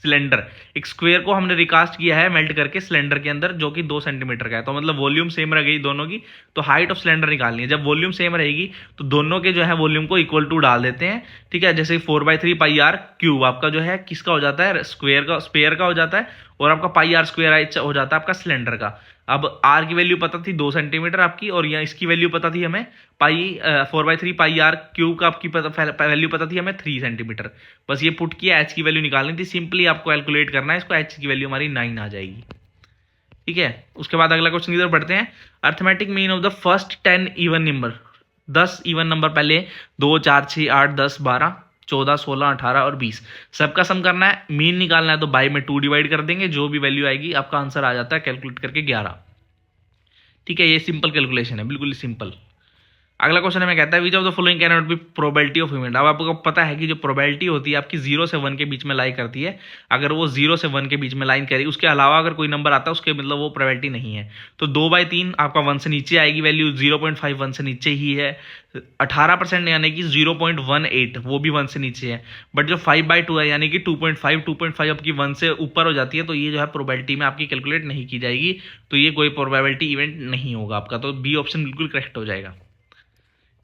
S1: cylinder. एक स्क्वायर को हमने रिकास्ट किया है मेल्ट करके सिलेंडर के अंदर, जो कि 2 सेंटीमीटर का है। तो मतलब वॉल्यूम सेम रह गई दोनों की, तो हाइट ऑफ सिलेंडर निकालनी है। जब वॉल्यूम सेम रहेगी तो दोनों के जो है वॉल्यूम को इक्वल टू डाल देते हैं, ठीक है। जैसे 4/3πr³ आपका जो है किसका हो जाता है, स्क्वायर का हो जाता है, और आपका πr² हो जाता है आपका सिलेंडर का। अब आर की वैल्यू पता थी 2 सेंटीमीटर आपकी, और यहाँ इसकी वैल्यू पता थी हमें 4/3πr³ का आपकी वैल्यू पता थी हमें 3 सेंटीमीटर। बस ये पुट किया, एच की वैल्यू निकालनी थी, सिंपली आपको कैलकुलेट करना है इसको, एच की वैल्यू हमारी 9 आ जाएगी। ठीक है, उसके बाद अगला क्वेश्चन की तरफ बढ़ते हैं। Arithmetic mean of the first 10 even number, 10 even number पहले 2 4 6 8 10 12 14 16 18 और 20, सबका सम करना है, मीन निकालना है। तो बाई में 2 डिवाइड कर देंगे, जो भी वैल्यू आएगी आपका आंसर आ जाता है कैलकुलेट करके 11। ठीक है, ये सिंपल कैलकुलेशन है, बिल्कुल सिंपल। अगला क्वेश्चन हमें कहता है, which of the following can not be probability of event. अब आपको पता है कि जो प्रोबेबिलिटी होती है आपकी 0 से 1 के बीच में लाई करती है। अगर वो 0 से 1 के बीच में लाइन करी, उसके अलावा अगर कोई नंबर आता है उसके मतलब वो प्रोबेबिलिटी नहीं है। तो 2/3 आपका 1 से नीचे आएगी वैल्यू, 0.5 1 से नीचे ही है। 18% यानी कि 0.18 वो भी 1 से नीचे है। बट जो 5/2 है यानी कि 2.5 आपकी 1 से ऊपर हो जाती है, तो ये जो है प्रोबेबिलिटी में आपकी कैलकुलेट नहीं की जाएगी। तो ये कोई प्रोबेबिलिटी इवेंट नहीं होगा आपका, तो बी ऑप्शन बिल्कुल करेक्ट हो जाएगा।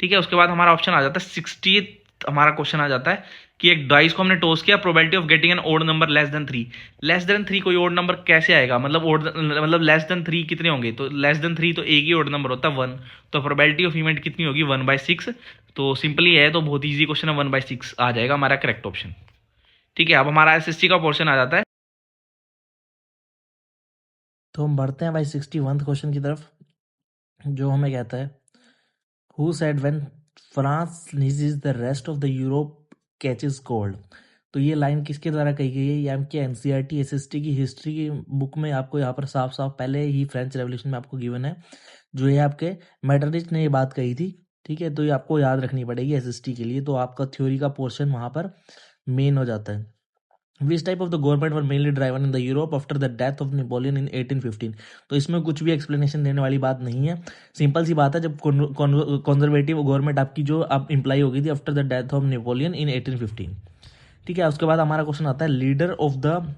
S1: ठीक है, उसके बाद हमारा ऑप्शन आ जाता है 60th, हमारा क्वेश्चन आ जाता है कि एक डाइस को हमने टॉस किया, probability of getting an odd number less than 3। Less than 3 कोई ओड नंबर कैसे आएगा, मतलब लेस देन 3 कितने होंगे, तो लेस देन 3 तो एक ही ओड नंबर होता है 1। तो प्रोबेबिलिटी ऑफ इवेंट कितनी होगी, 1/6। तो सिंपली है, तो बहुत ईजी क्वेश्चन है, 1/6 आ जाएगा हमारा करेक्ट ऑप्शन। ठीक है, अब हमारा SST का पोर्शन आ जाता है।
S2: तो हम बढ़ते हैं भाई 61th क्वेश्चन की तरफ, जो हमें कहता है, who said when France sneezes the rest of the Europe catches cold. तो ये लाइन किसके द्वारा कही गई है, ये आपके NCERT SST की हिस्ट्री की बुक में आपको यहाँ पर साफ साफ पहले ही फ्रेंच रेवोल्यूशन में आपको गिवन है, जो ये आपके मेटरनिच ने ये बात कही थी। ठीक है, तो ये आपको याद रखनी पड़ेगी SST के लिए, तो आपका थ्योरी का पोर्शन वहाँ पर मेन हो जाता है। Which type of the government were mainly driven in the Europe after the death of Napoleon in 1815। तो इसमें कुछ भी एक्सप्लेनेशन देने वाली बात नहीं है, सिंपल सी बात है। जब कंजर्वेटिव गवर्नमेंट आपकी जो अब इम्प्लाई हो गई थी after the death of Napoleon in 1815। ठीक है, उसके बाद हमारा क्वेश्चन आता है, leader of the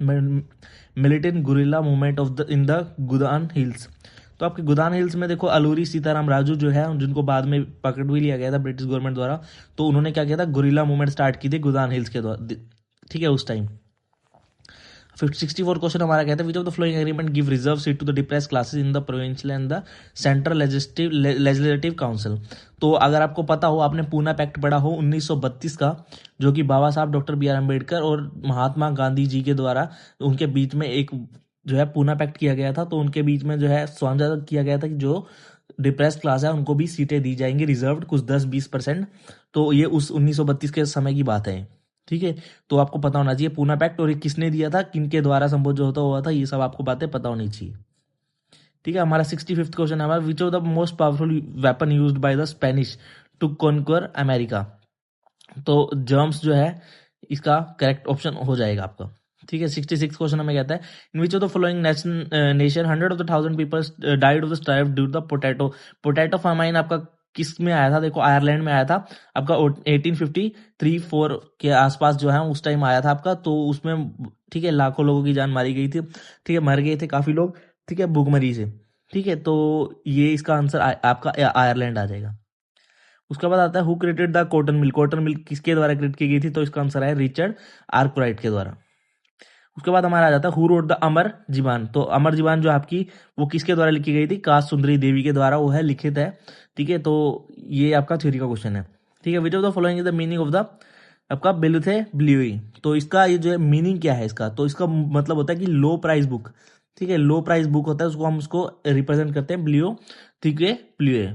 S2: militant guerrilla movement of the in the गुदान हिल्स। तो आपके गुदान हिल्स में देखो अलूरी सीताराम राजू जो है, जिनको बाद में पकड़ भी लिया गया था ब्रिटिश गवर्नमेंट द्वारा, तो उन्होंने क्या किया था, गुरिल्ला मूवमेंट स्टार्ट की थी गुदान हिल्स के द्वारा। ठीक है, उस टाइम 64 क्वेश्चन हमारा कहता है which of the following agreement give reserve seat to the depressed classes in the provincial and the central legislative council. तो अगर आपको पता हो, आपने पूना पैक्ट पढ़ा हो 1932 का, जो कि बाबा साहब डॉक्टर बी आर अम्बेडकर और महात्मा गांधी जी के द्वारा उनके बीच में एक जो है पूना पैक्ट किया गया था। तो उनके बीच में जो है समझौता किया गया था कि जो डिप्रेस क्लास है उनको भी सीटें दी जाएंगी रिजर्व्ड, कुछ 10-20%। तो ये उस 1932 के समय की बात है, ठीक है। तो आपको पता होना चाहिए पूना पैक्ट और ये किसने दिया था, किनके द्वारा संबोधित हुआ था, ये सब आपको बातें पता होनी चाहिए, ठीक है। हमारा 65th क्वेश्चन है हमारा which of the most powerful weapon used by the Spanish to conquer America. तो जर्म्स जो है इसका करेक्ट ऑप्शन हो जाएगा आपका, ठीक है। 66 क्वेश्चन हमें कहता है in which of the following nation 100,000 people died of the strife due the potato famine आपका किस में आया था, देखो आयरलैंड में आया था आपका 1853-4 के आसपास जो है उस टाइम आया था आपका। तो उसमें ठीक है लाखों लोगों की जान मारी गई थी, ठीक है, मर गए थे काफी लोग, ठीक है, भूखमरी से, ठीक है। तो ये इसका आंसर आपका आयरलैंड आ जाएगा। उसके बाद आता है who created the cotton mill, cotton mill किसके द्वारा क्रिएट की गई थी, तो इसका आंसर है रिचर्ड आर्कराइट के द्वारा। उसके बाद हमारा आ जाता है हु रोट द अमर जीवान। तो अमर जीवान जो आपकी वो किसके द्वारा लिखी गई थी, काश सुंदरी देवी के द्वारा वो है लिखित है, ठीक है। तो ये आपका थ्योरी का क्वेश्चन है, ठीक है। Which of the following is the meaning of the आपका बेलुथे ब्ल्यूई। तो इसका ये जो है मीनिंग क्या है इसका, तो इसका मतलब होता है कि लो प्राइस बुक, ठीक है, लो प्राइस बुक होता है उसको हम उसको रिप्रेजेंट करते हैं ब्ल्यू, ठीक है, ब्ल्यू,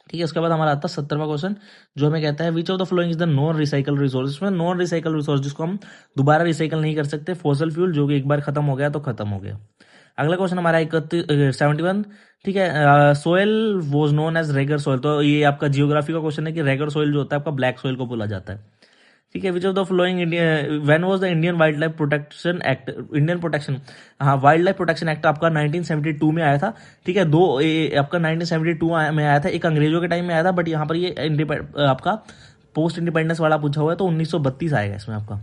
S2: ठीक है। उसके बाद हमारा आता है 70वां क्वेश्चन जो हमें कहता है which of the following is the non recycle resource. इसमें नॉन रिसाइकल रिसोर्स जिसको हम दोबारा रिसाइकल नहीं कर सकते, फॉसल फ्यूल, जो कि एक बार खत्म हो गया तो खत्म हो गया। अगला क्वेश्चन हमारा 71, ठीक है। Soil was known as regur soil. तो ये आपका जियोग्राफी का क्वेश्चन है कि रेगर सोयल जो होता है आपका ब्लैक सोयल को बोला जाता है, ठीक है। Which of the flowing when was the Indian wild life protection act, Indian protection, हाँ वाइल्ड लाइफ प्रोटेक्शन एक्ट आपका 1972 में आया था, ठीक है। आपका 1972 में आया था, एक अंग्रेजों के टाइम में आया था, बट यहाँ पर ये आपका पोस्ट इंडिपेंडेंस वाला पूछा हुआ है, तो 1932 आएगा इसमें आपका,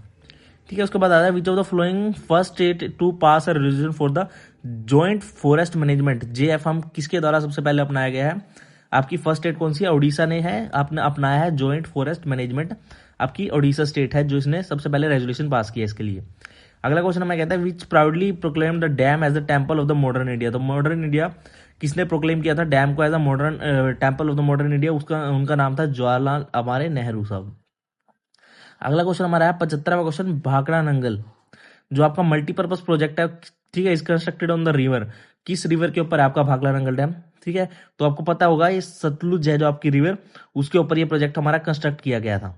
S2: ठीक है। उसके बाद आता है which of the following first state to pass a resolution for the joint forest management, JF हम किसके द्वारा सबसे पहले अपनाया गया है, आपकी फर्स्ट स्टेट कौन सी है, उड़ीसा ने है, आपने अपनाया है जॉइंट फॉरेस्ट मैनेजमेंट, आपकी उड़ीसा स्टेट है जो इसने सबसे पहले रेजोल्यूशन पास किया इसके लिए। अगला क्वेश्चन हमें कहता है which proudly proclaim the dam as the temple of the modern India. तो मॉडर्न इंडिया किसने प्रोक्लेम किया था डैम को as a modern temple of the modern India, उसका उनका नाम था जवाहरलाल हमारे नेहरू साहब। अगला क्वेश्चन हमारा है 75वां क्वेश्चन भाखड़ा नंगल, जो आपका मल्टीपर्पज प्रोजेक्ट है, ठीक है, is constructed on the river. किस रिवर के ऊपर है आपका भाखड़ा नंगल डैम, ठीक है। तो आपको पता होगा ये सतलुज है जो आपकी रिवर, उसके ऊपर ये प्रोजेक्ट हमारा कंस्ट्रक्ट किया गया था।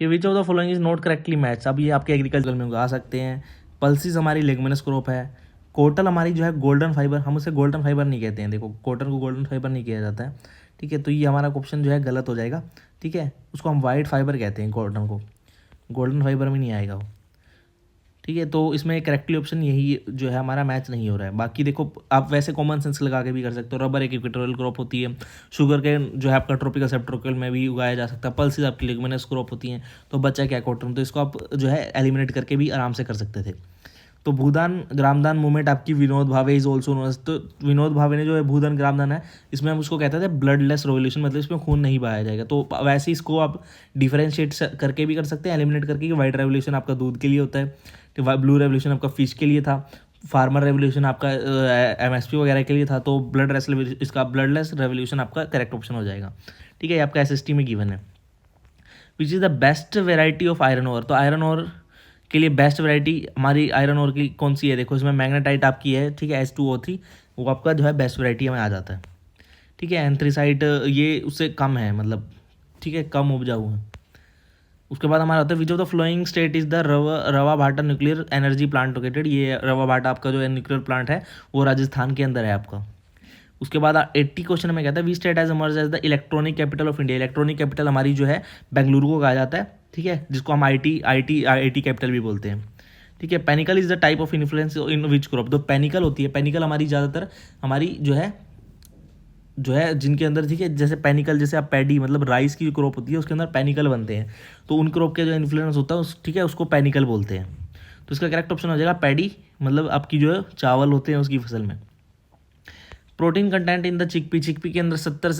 S2: विच of the following is not correctly match. अब ये आपके एग्रीकल्चर में उगा सकते हैं। पल्सिस हमारी लेगुमिनस क्रॉप है। कोटल हमारी जो है गोल्डन फाइबर, हम उसे गोल्डन फाइबर नहीं कहते हैं, देखो कॉटन को गोल्डन फाइबर नहीं किया जाता है, ठीक है। तो ये हमारा ऑप्शन जो है गलत हो जाएगा, ठीक है। उसको हम वाइट फाइबर कहते हैं, कॉटन को गोल्डन फाइबर में नहीं आएगा वो, ठीक है। तो इसमें करेक्टली ऑप्शन यही जो है हमारा मैच नहीं हो रहा है। बाकी देखो आप वैसे कॉमन सेंस लगा के भी कर सकते हो। रबर एक इक्वेटोरियल क्रॉप होती है, शुगर के जो है आपका ट्रॉपिकल सबट्रॉपिकल में भी उगाया जा सकता है, पल्सेस आपकी लेगुमिनस क्रॉप होती हैं। तो बच्चा क्या कॉटन, तो इसको आप जो है एलिमिनेट करके भी आराम से कर सकते थे। तो भूदान ग्रामदान मूवमेंट आपकी विनोद भावे इज ऑल्सो नोन। तो विनोद भावे ने जो है भूदान ग्रामदान है, इसमें हम उसको कहते थे ब्लडलेस रेवोल्यूशन, मतलब इसमें खून नहीं बहाया जाएगा। तो वैसे इसको आप डिफरेंशिएट करके भी कर सकते हैं, एलिमिनेट करके कि वाइट रेवोल्यूशन आपका दूध के लिए होता है, तो ब्लू रेवोल्यूशन आपका फिश के लिए था, फार्मर रेवोल्यूशन आपका MSP वगैरह के लिए था। तो इसका ब्लडलेस रेवोल्यूशन आपका करेक्ट ऑप्शन हो जाएगा, ठीक है। ये आपका SST में गिवन है। Which is the best variety of iron ore. तो आयरन ओर के लिए बेस्ट वैरायटी हमारी आयरन ओर की कौन सी है, देखो इसमें मैग्नेटाइट आपकी है, ठीक है, H2O3, वो आपका जो है बेस्ट वैरायटी में आ जाता है, ठीक है। एंथ्रीसाइट ये उससे कम है, मतलब ठीक है, कम उपजाऊ है। उसके बाद हमारा होता है which of the flowing state is the रवा भाटा न्यूक्लियर एनर्जी प्लांट लोकेटेड। ये रवा भाटा आपका जो है न्यूक्लियर प्लांट है वो राजस्थान के अंदर है आपका। उसके बाद 80 क्वेश्चन में कहता है we state as emerge as the electronic capital of India. Electronic capital हमारी जो है बेंगलुरु को कहा जाता है, ठीक है, जिसको हम IT कैपिटल भी बोलते हैं, ठीक है। Panicle is the type of influence in which crop. तो पेनिकल होती है, पेनिकल हमारी ज़्यादातर हमारी जो है जिनके अंदर, ठीक है, जैसे पेनिकल, जैसे आप पैडी मतलब राइस की जो क्रॉप होती है उसके अंदर पेनिकल बनते हैं, तो उन क्रॉप के जो इन्फ्लुएंस होता है ठीक है, उसको पेनिकल बोलते हैं। तो इसका करेक्ट ऑप्शन हो जाएगा पैडी, मतलब आपकी जो है चावल होते हैं उसकी फसल में। Protein content in the chickpea के अंदर 17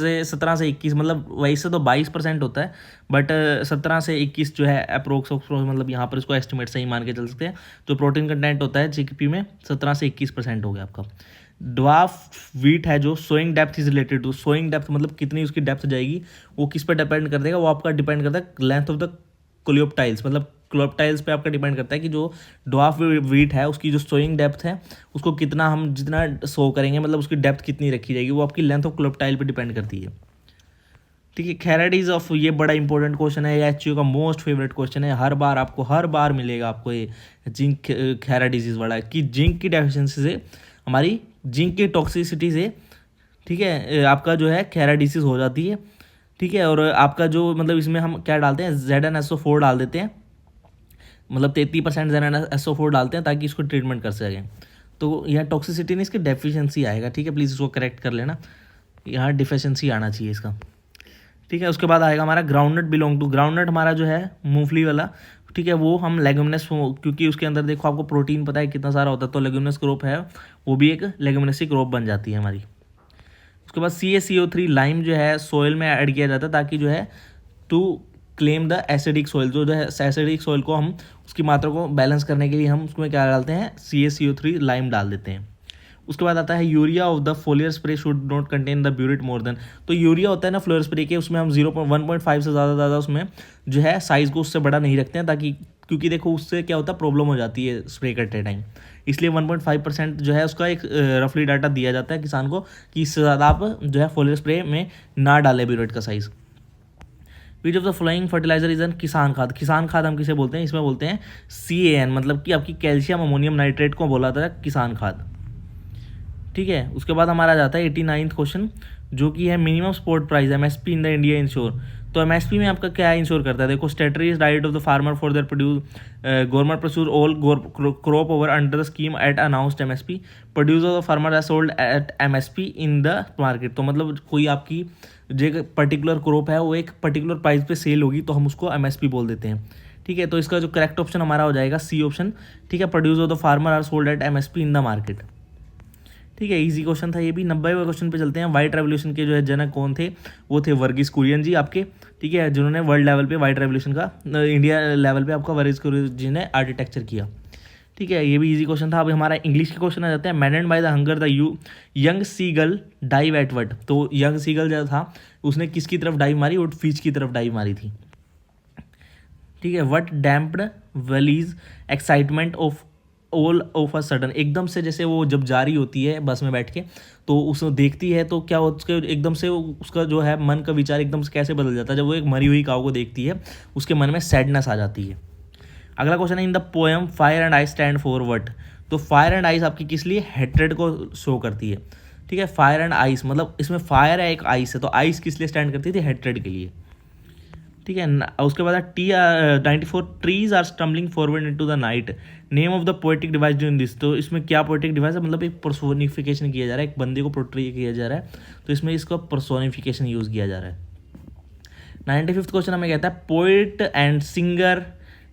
S2: से 21, मतलब वैसे तो 22% होता है, बट 17 से 21 जो है अप्रोक्स, मतलब यहाँ पर इसको एस्टिमेट सही मान के चल सकते हैं। तो प्रोटीन कंटेंट होता है चिकपी में 17 से 21% हो गया आपका। ड्वार्फ वीट है जो sowing depth is related to, sowing depth मतलब कितनी उसकी डेप्थ जाएगी वो किस पर डिपेंड कर देगा, वो आपका डिपेंड करता है लेंथ ऑफ द कोलियोप्टाइल्स, मतलब क्लोप्टाइल्स पे आपका डिपेंड करता है कि जो ड्वार्फ वीट है उसकी जो सोइंग डेप्थ है उसको कितना हम जितना सो करेंगे, मतलब उसकी डेप्थ कितनी रखी जाएगी, वो आपकी लेंथ ऑफ क्लोप्टाइल पे डिपेंड करती है। ठीक है, थेराडीज ऑफ, ये बड़ा इंपॉर्टेंट क्वेश्चन है, ये एचयू का मोस्ट फेवरेट क्वेश्चन है, हर बार मिलेगा आपको ये जिंक खैरा डिजीज वाला, कि जिंक की डेफिशिएंसी से, हमारी जिंक की टॉक्सिसिटी से, ठीक है, आपका जो है खैरा डिजीज हो जाती है। ठीक है, और आपका जो मतलब इसमें हम क्या डालते हैं, ZnSO4 डाल देते हैं, मतलब 33% ZnSO4 डालते हैं ताकि इसको ट्रीटमेंट कर सकें। तो यहाँ टॉक्सिसिटी नहीं, इसकी डेफिशिएंसी आएगा। ठीक है, प्लीज़ इसको करेक्ट कर लेना, यहाँ डिफिशिएंसी आना चाहिए इसका। ठीक है, उसके बाद आएगा हमारा ग्राउंडनट बिलोंग टू, ग्राउंडनट हमारा जो है मूंगफली वाला, ठीक है, वो हम लेग्यूमिनस, क्योंकि उसके अंदर देखो आपको प्रोटीन पता है कितना सारा होता है, तो लेग्यूमिनस क्रॉप है वो भी एक लेग्यूमिनस क्रॉप बन जाती है हमारी। उसके बाद CaCO3 लाइम जो है सॉइल में ऐड किया जाता है ताकि जो है to claim the acidic soil, जो है एसिडिक सॉइल को हम उसकी मात्रा को बैलेंस करने के लिए हम उसमें क्या डालते हैं, CaCO3 लाइम डाल देते हैं। उसके बाद आता है urea of the foliar spray should not contain the burette more than, तो यूरिया होता है ना फ्लोयर स्प्रे के, उसमें हम 1.5 से ज़्यादा उसमें जो है साइज़ को उससे बड़ा नहीं रखते हैं, ताकि क्योंकि देखो उससे क्या होता है, प्रॉब्लम हो जाती है स्प्रे करते टाइम, इसलिए 1.5% जो है उसका एक रफली डाटा दिया जाता है किसान को कि इससे ज़्यादा आप जो है फोलियर स्प्रे में ना डालें ब्यूरेट का size. Which of the following fertiliser is an किसान खाद, किसान खाद हम किसे बोलते हैं, इसमें बोलते हैं CAN, मतलब कि आपकी कैल्शियम अमोनियम नाइट्रेट को बोला जाता है किसान खाद। ठीक है, उसके बाद हमारा आ जाता है 89th क्वेश्चन, जो कि है minimum support price MSP in the India ensure. तो MSP में आपका क्या इंश्योर करता है, देखो statutory is right of the farmer for their produce, government procures all crop over under the scheme at announced MSP, produce of the farmer are sold at MSP in the market. तो मतलब कोई आपकी जो पर्टिकुलर क्रॉप है वो एक पर्टिकुलर प्राइस पे सेल होगी तो हम उसको MSP बोल देते हैं। ठीक है, तो इसका जो करेक्ट ऑप्शन हमारा हो जाएगा C ऑप्शन। ठीक है, produce of the farmer are sold at MSP in the market. ठीक है, इजी क्वेश्चन था ये भी। 90वें क्वेश्चन पे चलते हैं। व्हाइट रेवोल्यूशन के जो है जनक कौन थे, वो थे वर्गीस कुरियन जी आपके। ठीक है, जिन्होंने वर्ल्ड लेवल पे व्हाइट रेवोल्यूशन का, इंडिया लेवल पे आपका वर्गीस कुरियन जी ने आर्किटेक्चर किया। ठीक है, ये भी इजी क्वेश्चन था। अभी हमारा इंग्लिश के क्वेश्चन आ जाते हैं। Maddened by the hunger the young seagull dive at what, तो यंग सीगल जो था उसने किसकी तरफ डाइव मारी, वो फिश की तरफ डाइव मारी थी। ठीक है, what damped valleys excitement of all of a sudden, एकदम से जैसे वो जब जा रही होती है बस में बैठ के तो उसको देखती है तो क्या उसके एकदम से उसका जो है मन का विचार एकदम से कैसे बदल जाता है, जब वो एक मरी हुई काऊ को देखती है उसके मन में सैडनेस आ जाती है। अगला क्वेश्चन है in the poem fire and ice stand for what, तो फायर एंड आइस आपकी किस लिए, हेट्रेड को शो करती है। ठीक है, फायर एंड आइस मतलब इसमें फायर है एक आइस है, तो आइस किस लिए स्टैंड करती थी, हेट्रेड के लिए। ठीक है, उसके बाद 94 trees are stumbling forward into the night, name of the poetic device in this, तो इसमें क्या पोएटिक डिवाइस है, मतलब एक पर्सोनिफिकेशन किया जा रहा है, एक बंदे को पोर्ट्रे किया जा रहा है, तो इसमें इसका पर्सोनिफिकेशन यूज़ किया जा रहा है। 95th क्वेश्चन हमें कहता है poet and singer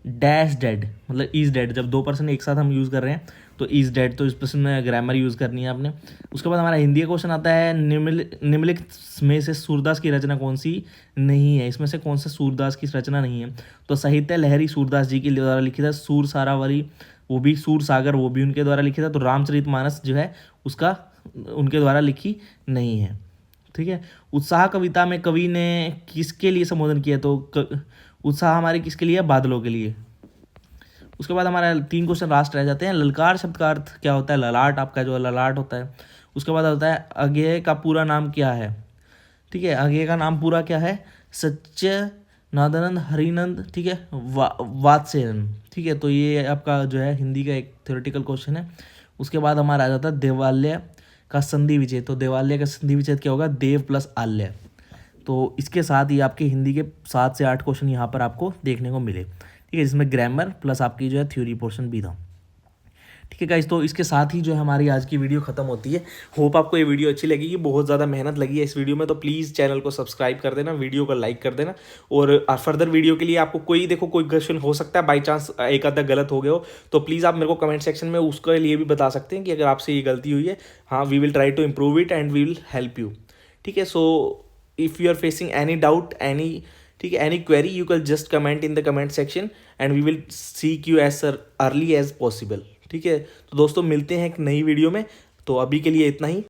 S2: dash dead, मतलब इज डेड, जब दो पर्सन एक साथ हम यूज़ कर रहे हैं तो इज डेड, तो इस पर्सन में ग्रामर यूज़ करनी है आपने। उसके बाद हमारा हिंदी का क्वेश्चन आता है निम्नलिखित में से सूरदास की रचना कौन सी नहीं है, इसमें से कौन सा सूरदास की रचना नहीं है, तो साहित्य लहरी सूरदास जी के द्वारा लिखी था, सूर सारावली वो भी, सूर सागर वो भी उनके द्वारा लिखी था, तो रामचरितमानस जो है उसका उनके द्वारा लिखी नहीं है। ठीक है, उत्साह कविता में कवि ने किसके लिए संबोधन किया, तो उत्साह हमारे किसके लिए, बादलों के लिए। उसके बाद हमारा 3 क्वेश्चन लास्ट रह जाते हैं। ललकार शब्द का अर्थ क्या होता है, ललाट, आपका जो ललाट होता है। उसके बाद होता है अज्ञेय का पूरा नाम क्या है। ठीक है, अज्ञेय का नाम पूरा क्या है, सच्चे नादानंद हरिनंद, ठीक है, वात्स्ययन। ठीक है, तो ये आपका जो है हिंदी का एक थ्योरेटिकल क्वेश्चन है। उसके बाद हमारा आ जाता है देवालय का संधि विच्छेद, तो देवालय का संधि विच्छेद क्या होगा, देव प्लस आल्य। तो इसके साथ ही आपके हिंदी के 7 से 8 क्वेश्चन यहाँ पर आपको देखने को मिले। ठीक है, जिसमें ग्रामर प्लस आपकी जो है थ्योरी पोर्शन भी था।
S1: ठीक है गाइस, तो इसके साथ ही जो है हमारी आज की वीडियो खत्म होती है। होप आपको ये वीडियो अच्छी लगेगी। बहुत ज़्यादा मेहनत लगी है इस वीडियो में, तो प्लीज़ चैनल को सब्सक्राइब कर देना, वीडियो को लाइक कर देना। और फर्दर वीडियो के लिए आपको कोई क्वेश्चन हो सकता है बाई चांस एक आधा गलत हो गया हो, तो प्लीज़ आप मेरे को कमेंट सेक्शन में उसके लिए भी बता सकते हैं कि अगर आपसे ये गलती हुई है, हाँ we will try to improve it and we will help you. ठीक है, so if you are facing any doubt, any, ठीक है, any query, you can just comment in the comment section and we will seek you as early as possible. ठीक है, तो दोस्तों मिलते हैं एक नई वीडियो में, तो अभी के लिए इतना ही।